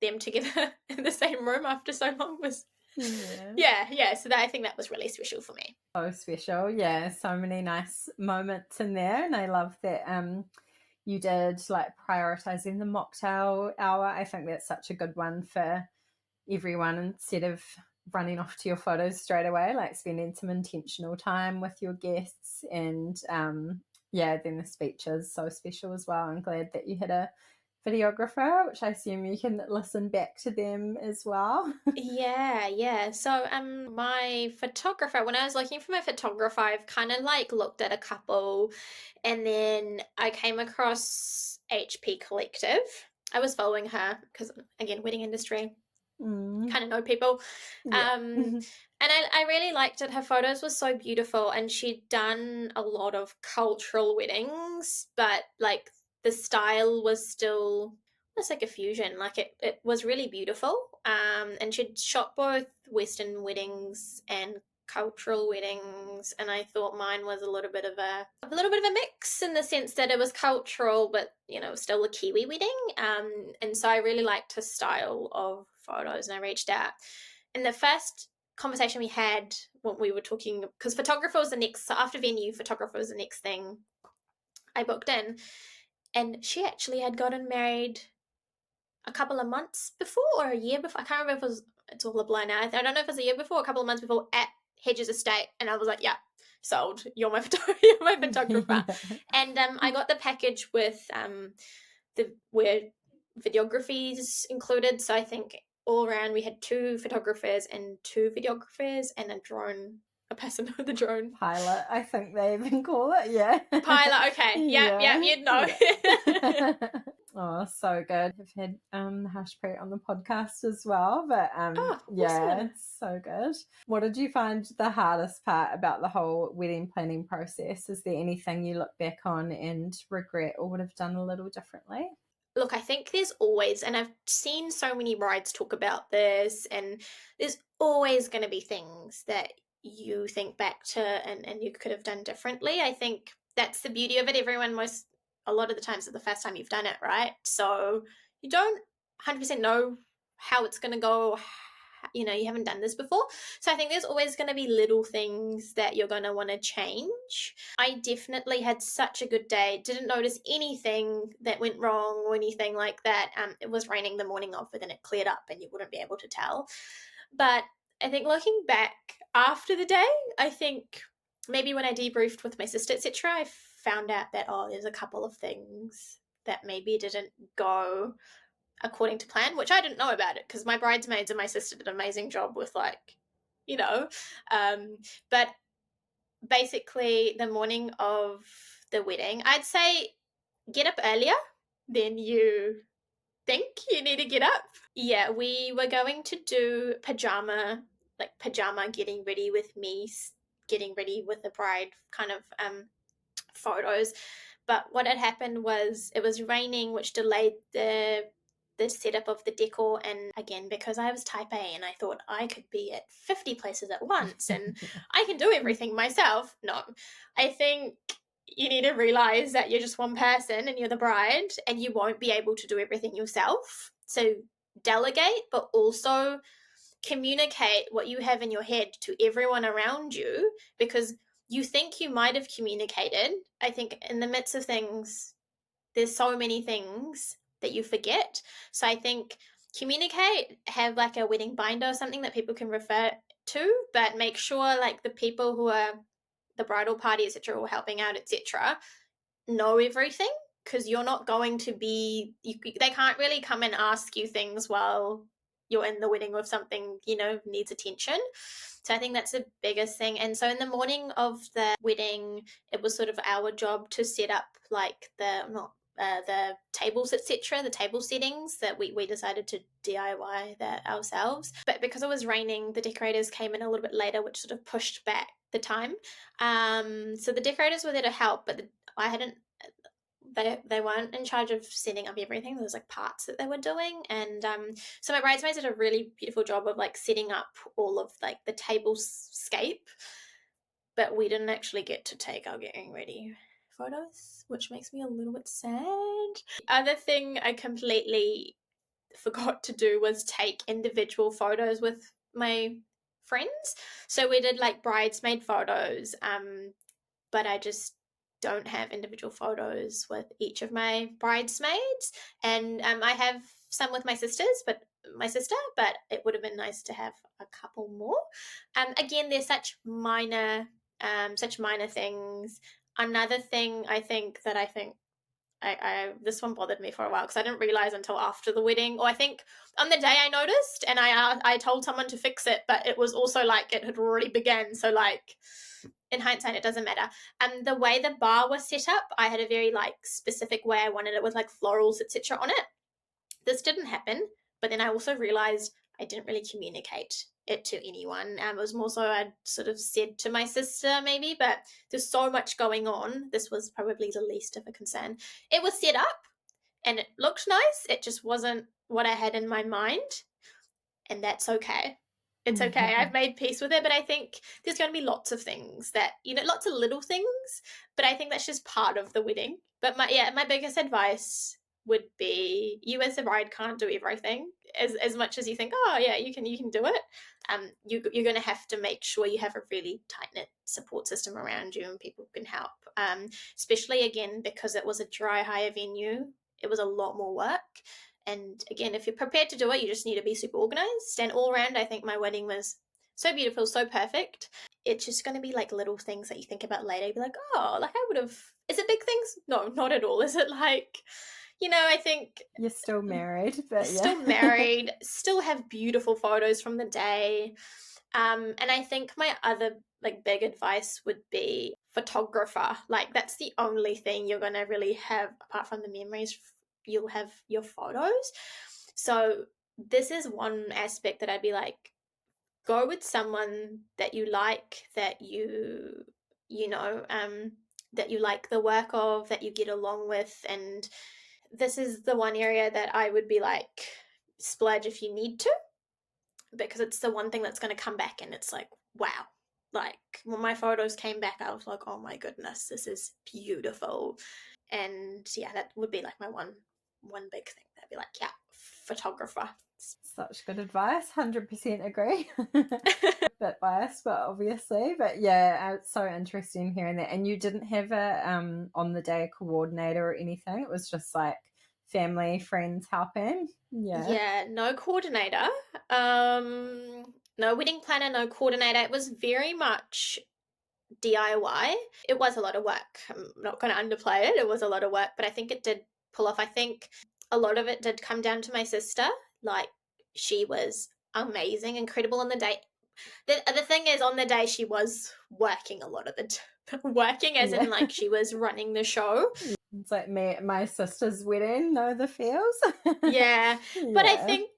them together in the same room after so long was yeah. So I think that was really special for me. So special, yeah. So many nice moments in there, and I love that you did like prioritizing the mocktail hour. I think that's such a good one for everyone, instead of running off to your photos straight away, like spending some intentional time with your guests. And yeah, then the speech is so special as well. I'm glad that you had a videographer, which I assume you can listen back to them as well. Yeah. So my photographer, when I was looking for my photographer, I've kind of like looked at a couple, and then I came across HP Collective. I was following her because, again, wedding industry, kind of know people. And I really liked it. Her photos were so beautiful, and she'd done a lot of cultural weddings, but like the style was still, it's like a fusion. Like it was really beautiful. And she'd shot both Western weddings and cultural weddings, and I thought mine was a little bit of a mix, in the sense that it was cultural, but you know, still a Kiwi wedding. And so I really liked her style of photos, and I reached out. And the first conversation we had when we were talking, because photographer was the next, so after venue, photographer was the next thing I booked in, and she actually had gotten married a couple of months before or a year before. I can't remember if it's all a blur now. I don't know if it was a year before or a couple of months before, at Hedges estate, and I was like, yeah, sold. You're my you're my photographer. Yeah. And I got the package with where videography is included. So I think all around we had 2 photographers and 2 videographers and a person with a drone. Pilot, I think they even call it. Yeah. Pilot, okay. Yeah, you'd know. Yeah. Oh, so good. I've had Hashpreet on the podcast as well, but yeah, awesome. it's so good. What did you find the hardest part about the whole wedding planning process? Is there anything you look back on and regret or would have done a little differently? Look, I think there's always, and I've seen so many brides talk about this, and there's always going to be things that you think back to and you could have done differently. I think that's the beauty of it. A lot of the times it's the first time you've done it, right? So you don't 100% know how it's going to go. You haven't done this before. So I think there's always going to be little things that you're going to want to change. I definitely had such a good day. Didn't notice anything that went wrong or anything like that. It was raining the morning of, but then it cleared up and you wouldn't be able to tell. But I think looking back after the day, I think maybe when I debriefed with my sister, etc., I found out that, there's a couple of things that maybe didn't go according to plan, which I didn't know about it because my bridesmaids and my sister did an amazing job with but basically the morning of the wedding, I'd say get up earlier than you think you need to get up. Yeah, we were going to do pajama getting ready with me, getting ready with the bride kind of photos. But what had happened was it was raining, which delayed the setup of the decor. And again, because I was type A and I thought I could be at 50 places at once and I can do everything myself. No, I think you need to realize that you're just one person and you're the bride and you won't be able to do everything yourself. So delegate, but also communicate what you have in your head to everyone around you, because you think you might have communicated. I think in the midst of things, there's so many things that you forget. So I think communicate, have like a wedding binder or something that people can refer to, but make sure like the people who are the bridal party, etc., or helping out, etc., know everything, because you're not going to be, they can't really come and ask you things while you're in the wedding, or if something needs attention. So I think that's the biggest thing. And so in the morning of the wedding, it was sort of our job to set up like the tables, etc., the table settings that we decided to DIY that ourselves. But because it was raining, the decorators came in a little bit later, which sort of pushed back the time. So the decorators were there to help, but I hadn't they weren't in charge of setting up everything. There was like parts that they were doing, and so my bridesmaids did a really beautiful job of like setting up all of like the table scape, but we didn't actually get to take our getting ready photos, which makes me a little bit sad. Other thing I completely forgot to do was take individual photos with my friends. So we did like bridesmaid photos, but I just don't have individual photos with each of my bridesmaids. And I have some with my sister, but it would have been nice to have a couple more. Again, they're such minor things. Another thing I this one bothered me for a while because I didn't realize until after the wedding, or I think on the day I noticed, and I told someone to fix it, but it was also like it had already begun. So like in hindsight, it doesn't matter. The way the bar was set up, I had a very like specific way I wanted it with like florals, etc. on it. This didn't happen, but then I also realized I didn't really communicate it to anyone. It was more so I'd sort of said to my sister maybe, but there's so much going on. This was probably the least of a concern. It was set up and it looked nice. It just wasn't what I had in my mind, and that's okay. It's okay. I've made peace with it, but I think there's going to be lots of things that, lots of little things, but I think that's just part of the wedding. But my biggest advice would be, you as a bride can't do everything as much as you think, oh yeah, you can do it. You're going to have to make sure you have a really tight-knit support system around you and people who can help, especially again, because it was a dry hire venue. It was a lot more work. And again, if you're prepared to do it, you just need to be super organized. And all around, I think my wedding was so beautiful, so perfect. It's just going to be like little things that you think about later. You'll be like, oh, like I would have. Is it big things? No, not at all. Is it like, I think You're still married, but still married, still have beautiful photos from the day. And I think my other like big advice would be photographer. Like that's the only thing you're gonna really have apart from the memories. You'll have your photos. So this is one aspect that I'd be like, go with someone that you like, that you know, that you like the work of, that you get along with. And this is the one area that I would be like, splurge if you need to, because it's the one thing that's going to come back and it's like, wow. Like when my photos came back, I was like, oh my goodness, this is beautiful. And yeah, that would be like my one big thing. That'd be like, yeah, photographer. Such good advice. 100% agree. A bit biased, but obviously. But yeah, it's so interesting hearing that. And you didn't have a on the day coordinator or anything. It was just like family, friends helping. Yeah, no coordinator. No wedding planner, no coordinator. It was very much DIY. It was a lot of work. I'm not going to underplay it. It was a lot of work, but I think it did pull off. I think a lot of it did come down to my sister. Like she was amazing, incredible on the day. The thing is, on the day she was working a lot of the working as in like she was running the show. It's like my sister's wedding, know the feels. Yeah. But I think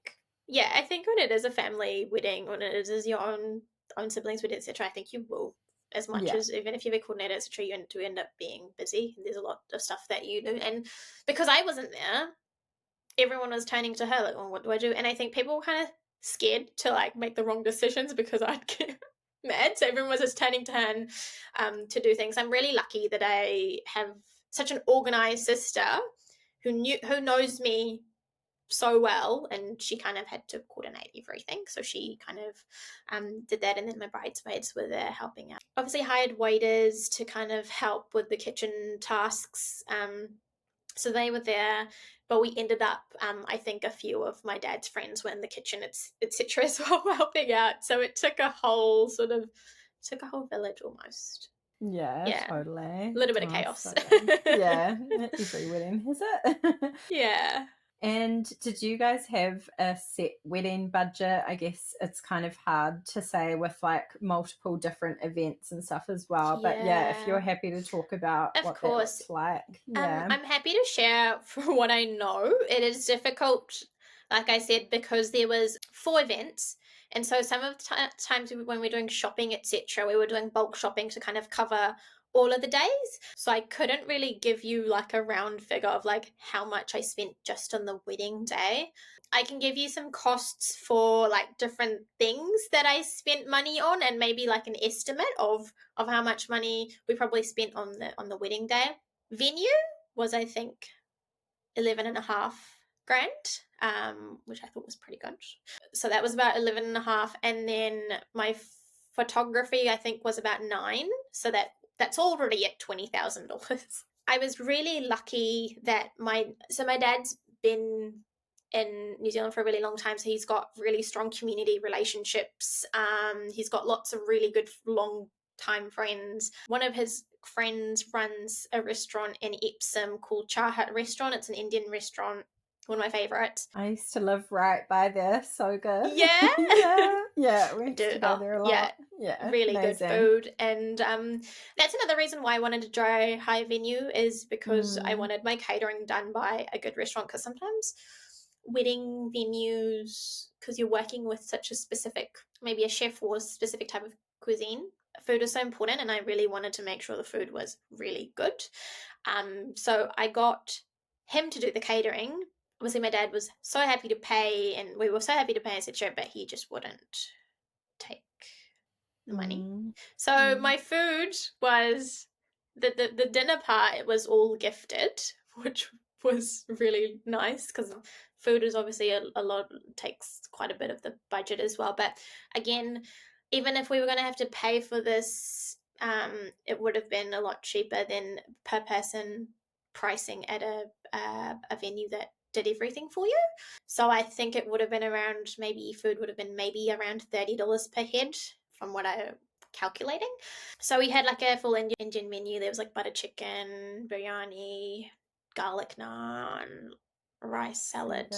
when it is a family wedding, when it is your own siblings wedding, etc., I think you will, as much as even if you have a coordinator, etc., you end up being busy. There's a lot of stuff that you do, and because I wasn't there, everyone was turning to her like, "Oh, what do I do?" And I think people were kind of scared to like make the wrong decisions because I'd get mad. So everyone was just turning to her and, to do things. I'm really lucky that I have such an organized sister who knows me so well, and she kind of had to coordinate everything, so she kind of did that. And then my bridesmaids were there helping out, obviously hired waiters to kind of help with the kitchen tasks, so they were there. But we ended up, I think a few of my dad's friends were in the kitchen, etc. as well, helping out. So it took a whole village almost. Yeah, totally. A little bit of chaos. Yeah, every wedding has it. Yeah. And did you guys have a set wedding budget? I guess it's kind of hard to say with like multiple different events and stuff as well. Yeah. But yeah, if you're happy to talk about of what course. that looks like. Yeah. I'm happy to share for what I know. It is difficult, like I said, because there was 4 events. And so some of the times when we're doing shopping, etc., we were doing bulk shopping to kind of cover all of the days. So I couldn't really give you like a round figure of like how much I spent just on the wedding day. I can give you some costs for like different things that I spent money on, and maybe like an estimate of how much money we probably spent on the wedding day. Venue was, I think, 11.5 grand, which I thought was pretty good. So that was about 11.5, and then my photography I think was about 9. So that's already at $20,000. I was really lucky that my dad's been in New Zealand for a really long time, so he's got really strong community relationships. He's got lots of really good long time friends. One of his friends runs a restaurant in Epsom called Chahat Restaurant. It's an Indian restaurant, one of my favorites. I used to live right by there. So good. Yeah. Yeah, we used to go there a lot. Yeah, really amazing. Good food. And that's another reason why I wanted to try high venue, is because I wanted my catering done by a good restaurant, because sometimes wedding venues, because you're working with such a specific, maybe a chef or a specific type of cuisine, food is so important, and I really wanted to make sure the food was really good. So I got him to do the catering. Obviously my dad was so happy to pay, and we were so happy to pay, etc., but he just wouldn't take the money. So my food was the dinner part, it was all gifted, which was really nice, because food is obviously a lot, takes quite a bit of the budget as well. But again, even if we were going to have to pay for this, it would have been a lot cheaper than per person pricing at a venue that did everything for you. So I think it would have been around, maybe food would have been maybe around $30 per head from what I'm calculating. So we had like a full Indian menu. There was like butter chicken, biryani, garlic naan, rice salad,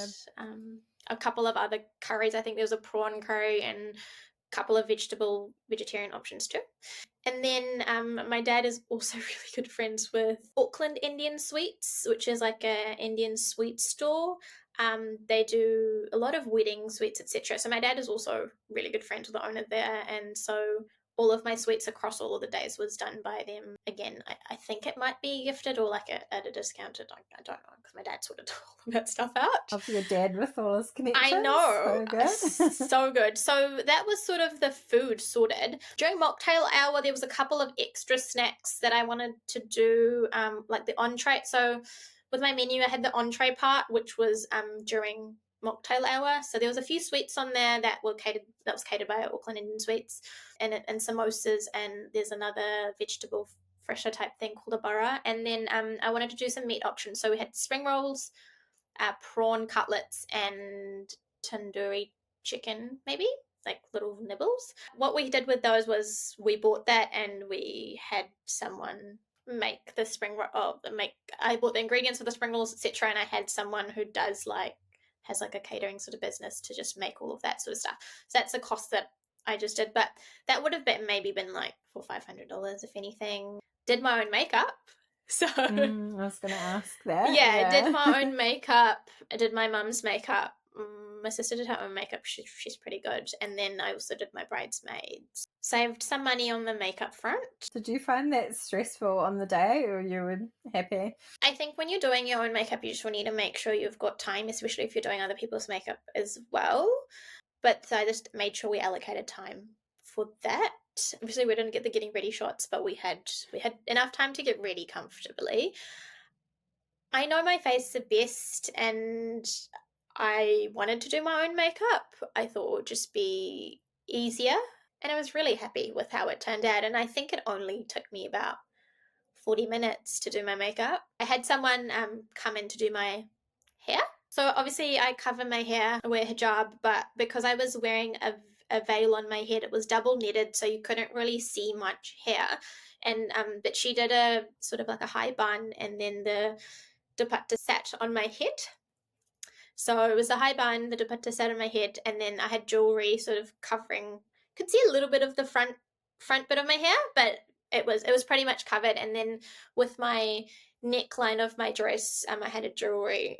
a couple of other curries. I think there was a prawn curry and a couple of vegetarian options too. And then my dad is also really good friends with Auckland Indian Sweets, which is like an Indian sweet store. They do a lot of wedding sweets, etc. So my dad is also really good friends with the owner there, and so all of my sweets across all of the days was done by them. Again, I think it might be gifted or like at a discounted. I don't know, because my dad sort of told all that stuff out. Of your dad with all his connections. I know. So good. So good. So that was sort of the food sorted. During mocktail hour, there was a couple of extra snacks that I wanted to do, like the entree. So with my menu, I had the entree part, which was during mocktail hour. So there was a few sweets on there that was catered by Auckland Indian Sweets, and samosas, and there's another vegetable fresher type thing called a burra. And then I wanted to do some meat options. So we had spring rolls, prawn cutlets, and tandoori chicken, maybe like little nibbles. What we did with those was we bought that and we had someone make the I bought the ingredients for the spring rolls, etc., and I had someone who has a catering sort of business to just make all of that sort of stuff. So that's the cost that I just did, but that would have been like $400-$500 if anything. Did my own makeup. So I was going to ask that. Yeah, I did my own makeup. I did my mum's makeup. My sister did her own makeup. She's pretty good. And then I also did my bridesmaids. Saved some money on the makeup front. Did you find that stressful on the day, or you were happy? I think when you're doing your own makeup, you just need to make sure you've got time, especially if you're doing other people's makeup as well. But I just made sure we allocated time for that. Obviously, we didn't get the getting ready shots, but we had enough time to get ready comfortably. I know my face the best, and I wanted to do my own makeup. I thought it would just be easier, and I was really happy with how it turned out. And I think it only took me about 40 minutes to do my makeup. I had someone come in to do my hair. So obviously I cover my hair, I wear hijab, but because I was wearing a veil on my head, it was double netted, so you couldn't really see much hair. And but she did a sort of like a high bun, and then the dupatta sat on my head. So it was a high bun, the dupatta sat on my head, and then I had jewelry sort of covering. Could see a little bit of the front bit of my hair, but it was pretty much covered. And then with my neckline of my dress, I had jewelry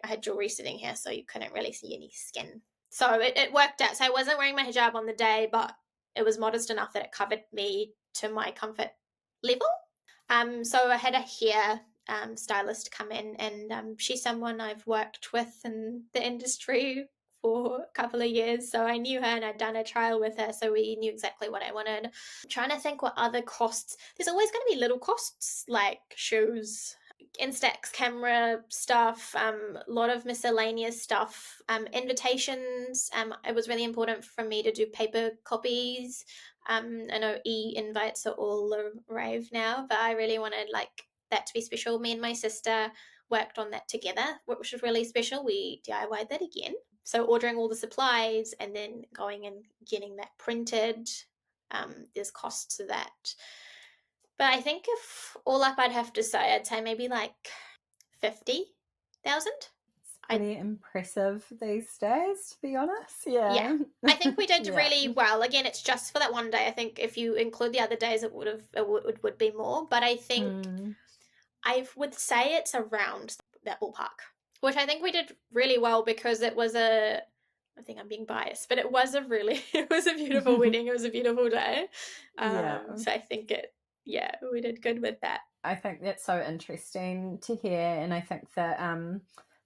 sitting here, so you couldn't really see any skin. So it worked out. So I wasn't wearing my hijab on the day, but it was modest enough that it covered me to my comfort level. So I had a hair stylist come in, and she's someone I've worked with in the industry for a couple of years, so I knew her and I'd done a trial with her, so we knew exactly what I wanted. I'm trying to think what other costs. There's always going to be little costs like shoes, Instax camera stuff, a lot of miscellaneous stuff, invitations. It was really important for me to do paper copies. I know e-invites are all the rave now, but I really wanted that to be special. Me and my sister worked on that together, which was really special. We DIY'd that again. So ordering all the supplies and then going and getting that printed, there's costs to that. But I think if all up, I'd say maybe like 50,000. It's pretty impressive these days, to be honest. Yeah. I think we did really well. Again, it's just for that one day. I think if you include the other days, it would be more. But I think I would say it's around that ballpark, which I think we did really well, because it was I think I'm being biased, but it was a beautiful wedding. It was a beautiful day. So I think we did good with that. I think that's so interesting to hear. And I think that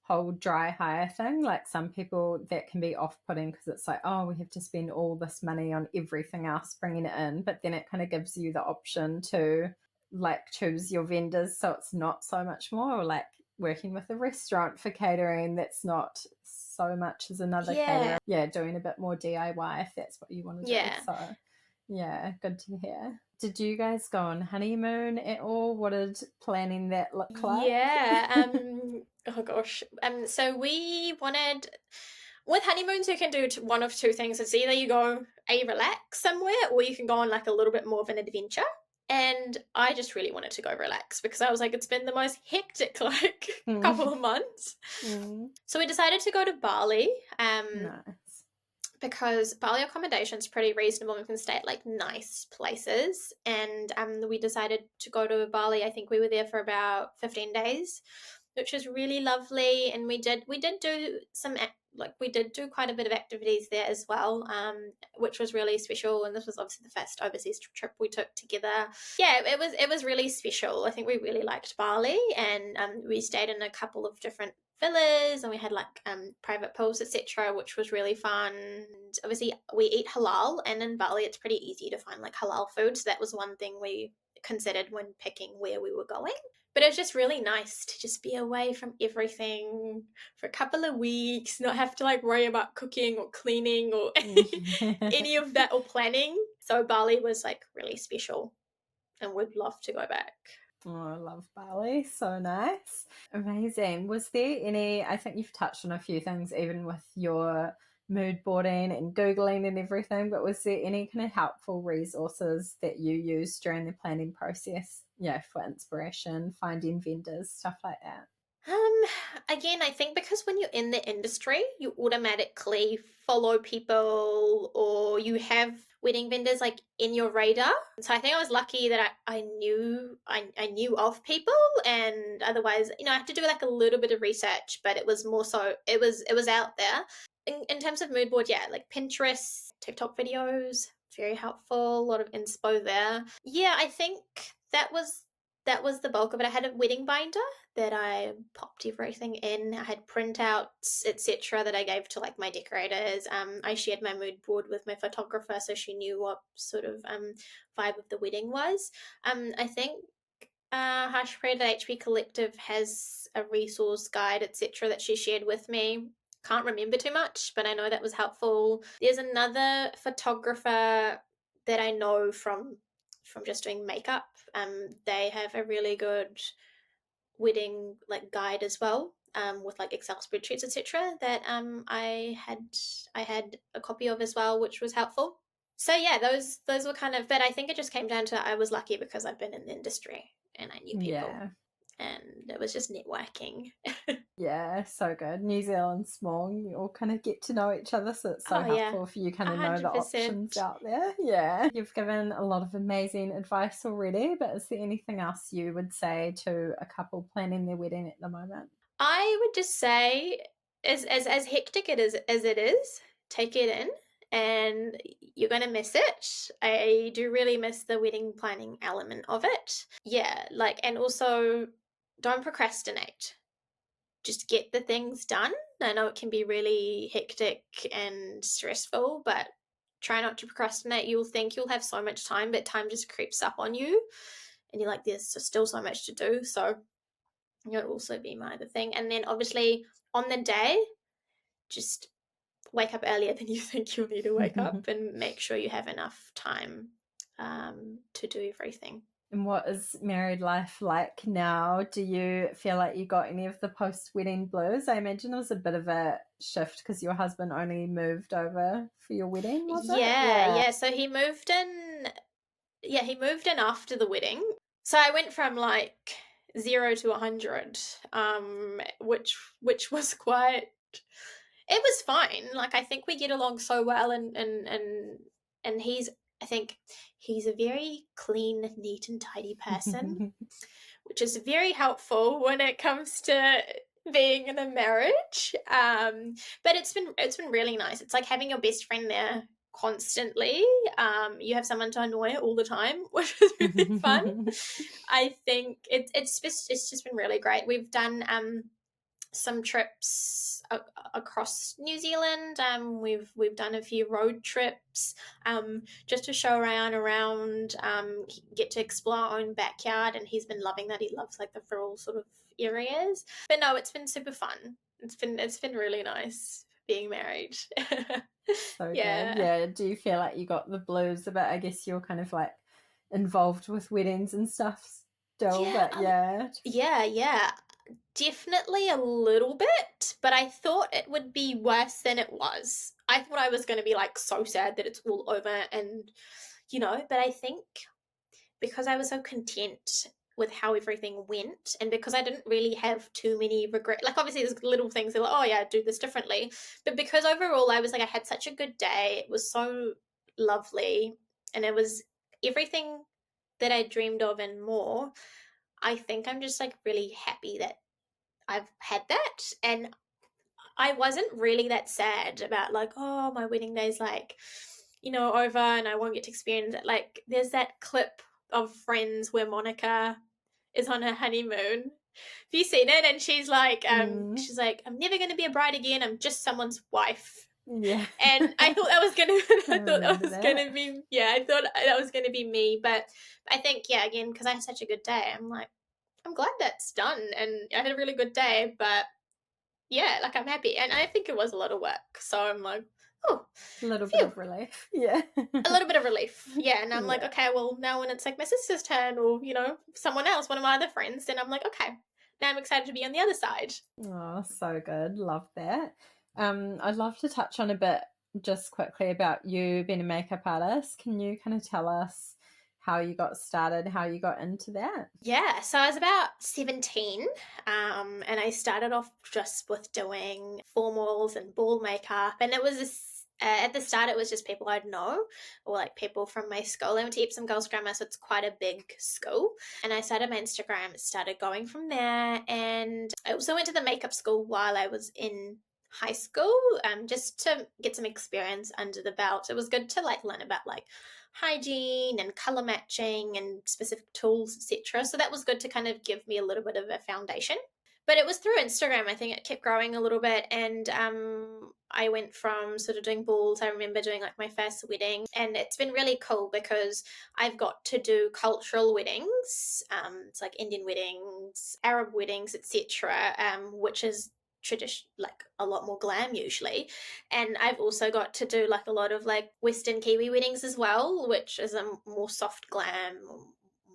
whole dry hire thing, like some people, that can be off-putting, because it's like, oh, we have to spend all this money on everything else bringing it in, but then it kind of gives you the option to choose your vendors, so it's not so much more, like working with a restaurant for catering that's not so much as another caterer. Doing a bit more DIY if that's what you want to do. So Yeah, good to hear. Did you guys go on honeymoon at all? What did planning that look like? Yeah. Oh gosh. So we wanted with honeymoons you can do one of two things. It's either you go relax somewhere, or you can go on like a little bit more of an adventure. And I just really wanted to go relax because I was like, it's been the most hectic like couple of months. So we decided to go to Bali. Nice. Because Bali accommodation is pretty reasonable. We can stay at like nice places, and we decided to go to Bali. I think we were there for about 15 days, which was really lovely. And we did do we did do quite a bit of activities there as well, which was really special. And this was obviously the first overseas trip we took together. Yeah, it was really special. I think we really liked Bali, and we stayed in a couple of different villas, and we had like private pools, etc., which was really fun. And obviously we eat halal, and in Bali it's pretty easy to find like halal food, so that was one thing we considered when picking where we were going. But it was just really nice to just be away from everything for a couple of weeks, not have to like worry about cooking or cleaning or any of that or planning. So Bali was like really special, and would love to go back. Oh, I love Bali. So nice. Amazing. Was there any, I think you've touched on a few things, even with your mood boarding and Googling and everything, but was there any kind of helpful resources that you used during the planning process? Yeah, for inspiration, finding vendors, stuff like that. Again, I think because when you're in the industry, you automatically follow people or you have wedding vendors like in your radar. So I think I was lucky that I knew of people, and otherwise, I had to do like a little bit of research, but it was more so it was out there. In terms of mood board, yeah, like Pinterest, TikTok videos, very helpful, a lot of inspo there. Yeah, I think that was the bulk of it. I had a wedding binder that I popped everything in. I had printouts, etc., that I gave to like my decorators. I shared my mood board with my photographer, so she knew what sort of vibe of the wedding was. I think Hash Parade at HP Collective has a resource guide, etc., that she shared with me. Can't remember too much, but I know that was helpful. There's another photographer that I know from just doing makeup. They have a really good wedding like guide as well, with like Excel spreadsheets, etc. That I had a copy of as well, which was helpful. So yeah, those were kind of. But I think it just came down to I was lucky because I've been in the industry and I knew people, Yeah. and it was just networking. Yeah, so good. New Zealand's small. You all kind of get to know each other, so it's so Oh yeah, helpful if you kind of know the options 100%. out there. Yeah. You've given a lot of amazing advice already, but is there anything else you would say to a couple planning their wedding at the moment? I would just say, as hectic as it is, take it in, and you're gonna miss it. I do really miss the wedding planning element of it. Yeah, like, and also don't procrastinate. Just get the things done. I know it can be really hectic and stressful, but try not to procrastinate. You'll think you'll have so much time, but time just creeps up on you, and you're like, there's still so much to do. So that would also be my other thing. And then obviously on the day, just wake up earlier than you think you'll need to wake up, and make sure you have enough time to do everything. And what is married life like now? Do you feel like you got any of the post wedding blues? I imagine it was a bit of a shift because your husband only moved over for your wedding, was it? Yeah, Yeah. yeah. So he moved in. Yeah, he moved in after the wedding. So I went from like 0 to 100, which was quite. It was fine. Like I think we get along so well, and he's. I think he's a very clean, neat, and tidy person, which is very helpful when it comes to being in a marriage. But it's been really nice. It's like having your best friend there constantly. You have someone to annoy all the time, which is really fun. I think it's just been really great. We've done some trips across New Zealand. We've done a few road trips, just to show Reyan around, get to explore our own backyard, and he's been loving that. He loves like the rural sort of areas. But no, it's been super fun. It's been really nice being married. So good. Yeah. Yeah. Do you feel like you got the blues a bit? I guess you're kind of like involved with weddings and stuff still, Yeah, but yeah. yeah. Definitely a little bit, but I thought it would be worse than it was. I thought I was going to be like so sad that it's all over and, but I think because I was so content with how everything went and because I didn't really have too many regret, like obviously there's little things that are like, oh yeah, I'd do this differently, but because overall I was like, I had such a good day, it was so lovely, and it was everything that I dreamed of and more. I think I'm just like really happy that I've had that, and I wasn't really that sad about like, oh, my wedding day's like, over and I won't get to experience it. Like, there's that clip of Friends where Monica is on her honeymoon. Have you seen it? And Mm, she's like, I'm never going to be a bride again. I'm just someone's wife. yeah. And I thought that was gonna, I I thought that remember was that. gonna be, yeah, I thought that was gonna be me. But I think, yeah, again, because I had such a good day, I'm like, I'm glad that's done, and I had a really good day. But yeah, like I'm happy, and I think it was a lot of work, so I'm like, oh, A little bit phew, of relief. Yeah. a little bit of relief. Yeah, and I'm like, Yeah. okay, well now when it's like my sister's turn, or someone else, one of my other friends, then I'm like, okay, now I'm excited to be on the other side. Oh, so good. Love that. I'd love to touch on a bit just quickly about you being a makeup artist. Can you kind of tell us how you got started, how you got into that? Yeah, so I was about 17, and I started off just with doing formals and ball makeup, and it was at the start, it was just people I'd know, or like people from my school. I went to Epsom Girls Grammar, so it's quite a big school. And I started my Instagram, it started going from there. And I also went to the makeup school while I was in high school, just to get some experience under the belt. It was good to like learn about like hygiene and color matching and specific tools, etc. So that was good to kind of give me a little bit of a foundation. But it was through Instagram, I think it kept growing a little bit. And I went from sort of doing balls. I remember doing like my first wedding. And it's been really cool because I've got to do cultural weddings. It's like Indian weddings, Arab weddings, etc., which is tradition, like a lot more glam usually. And I've also got to do like a lot of like Western Kiwi weddings as well, which is a more soft glam,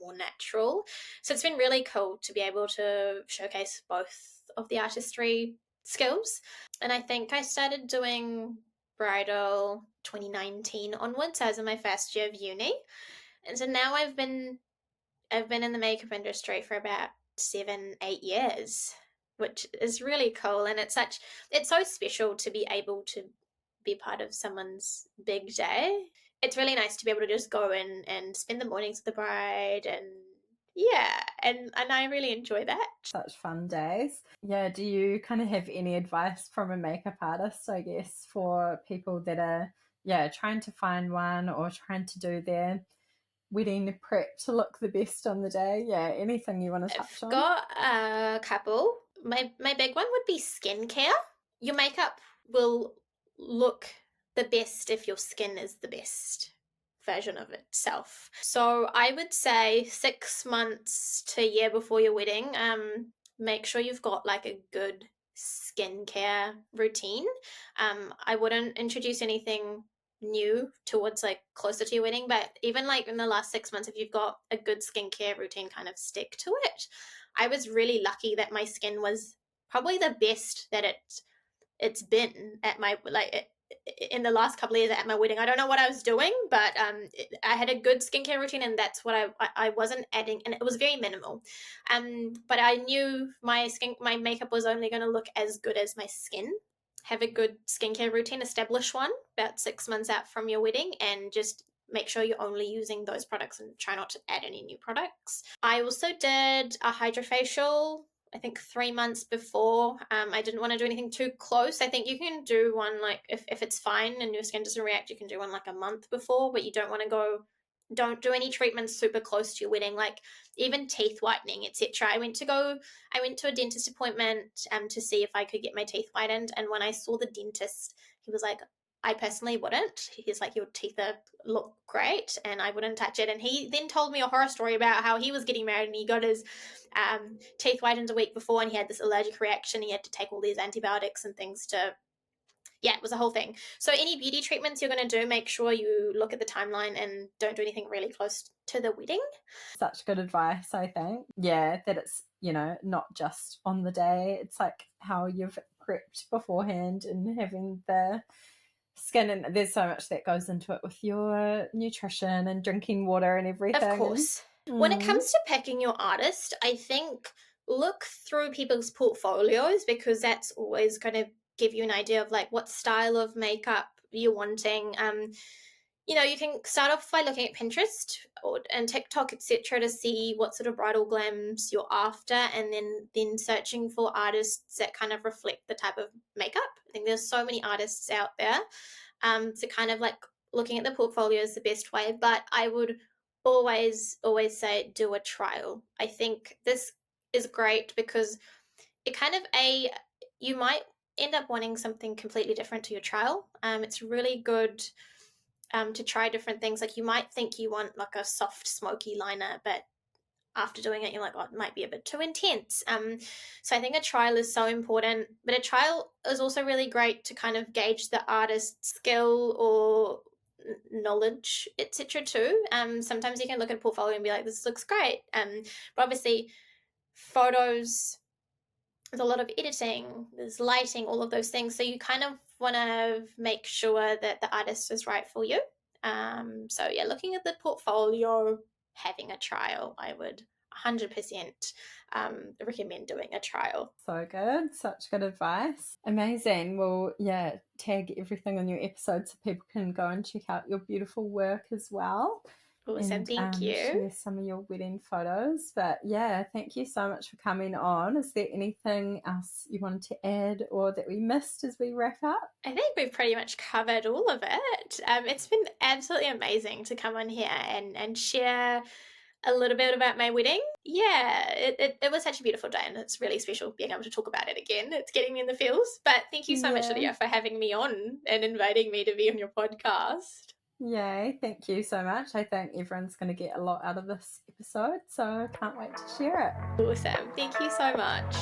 more natural. So it's been really cool to be able to showcase both of the artistry skills. And I think I started doing bridal 2019 onwards, as in my first year of uni. And so now I've been in the makeup industry for about 7, 8 years, which is really cool. And it's so special to be able to be part of someone's big day. It's really nice to be able to just go in and spend the mornings with the bride, and yeah, and I really enjoy that. Such fun days. Yeah, do you kind of have any advice from a makeup artist, I guess, for people that are, yeah, trying to find one or trying to do their wedding prep to look the best on the day? Yeah, anything you want to I've touch on? got a couple. My big one would be skincare. Your makeup will look the best if your skin is the best version of itself. So I would say 6 months to a year before your wedding, make sure you've got like a good skincare routine. I wouldn't introduce anything new towards like closer to your wedding, but even like in the last 6 months, if you've got a good skincare routine, kind of stick to it. I was really lucky that my skin was probably the best that it's been at my like in the last couple of years at my wedding. I don't know what I was doing, but I had a good skincare routine, and that's what I wasn't adding, and it was very minimal. But I knew my makeup was only going to look as good as my skin. Have a good skincare routine, establish one about 6 months out from your wedding, and just make sure you're only using those products and try not to add any new products. I also did a hydrofacial, I think 3 months before. I didn't want to do anything too close. I think you can do one like if it's fine and your skin doesn't react, you can do one like a month before, but you don't do any treatments super close to your wedding, like even teeth whitening, etc. I went to a dentist appointment to see if I could get my teeth whitened, and when I saw the dentist, he was like, I personally wouldn't. He's like, your teeth look great, and I wouldn't touch it. And he then told me a horror story about how he was getting married and he got his teeth whitened a week before, and he had this allergic reaction. He had to take all these antibiotics and things to Yeah, it was a whole thing. So any beauty treatments you're going to do, make sure you look at the timeline and don't do anything really close to the wedding. Such good advice, I think. Yeah, that it's, not just on the day. It's like how you've prepped beforehand and having the skin, and there's so much that goes into it with your nutrition and drinking water and everything. Of course. When it comes to picking your artist, I think look through people's portfolios, because that's always going to give you an idea of like what style of makeup you're wanting. You can start off by looking at Pinterest and TikTok, etc., to see what sort of bridal glams you're after, and then searching for artists that kind of reflect the type of makeup. I think there's so many artists out there. So kind of like looking at the portfolio is the best way, but I would always say do a trial. I think this is great because it kind of you might end up wanting something completely different to your trial. It's really good to try different things. Like you might think you want like a soft smoky liner, but after doing it you're like, oh, it might be a bit too intense. So I think a trial is so important, but a trial is also really great to kind of gauge the artist's skill or knowledge, etc., too. Sometimes you can look at a portfolio and be like, this looks great, but obviously photos, there's a lot of editing, there's lighting, all of those things, so you kind of want to make sure that the artist is right for you. So yeah, looking at the portfolio, having a trial, I would 100% recommend doing a trial. So good. Such good advice. Amazing. Well, yeah, tag everything on your episode so people can go and check out your beautiful work as well. Awesome, And thank you. share some of your wedding photos. But yeah, thank you so much for coming on. Is there anything else you wanted to add or that we missed as we wrap up? I think we've pretty much covered all of it. It's been absolutely amazing to come on here and share a little bit about my wedding. Yeah, it was such a beautiful day, and it's really special being able to talk about it again. It's getting me in the feels. But thank you so much, Lydia, for having me on and inviting me to be on your podcast. Yay, thank you so much. I think everyone's going to get a lot out of this episode, so I can't wait to share it. Awesome. Thank you so much.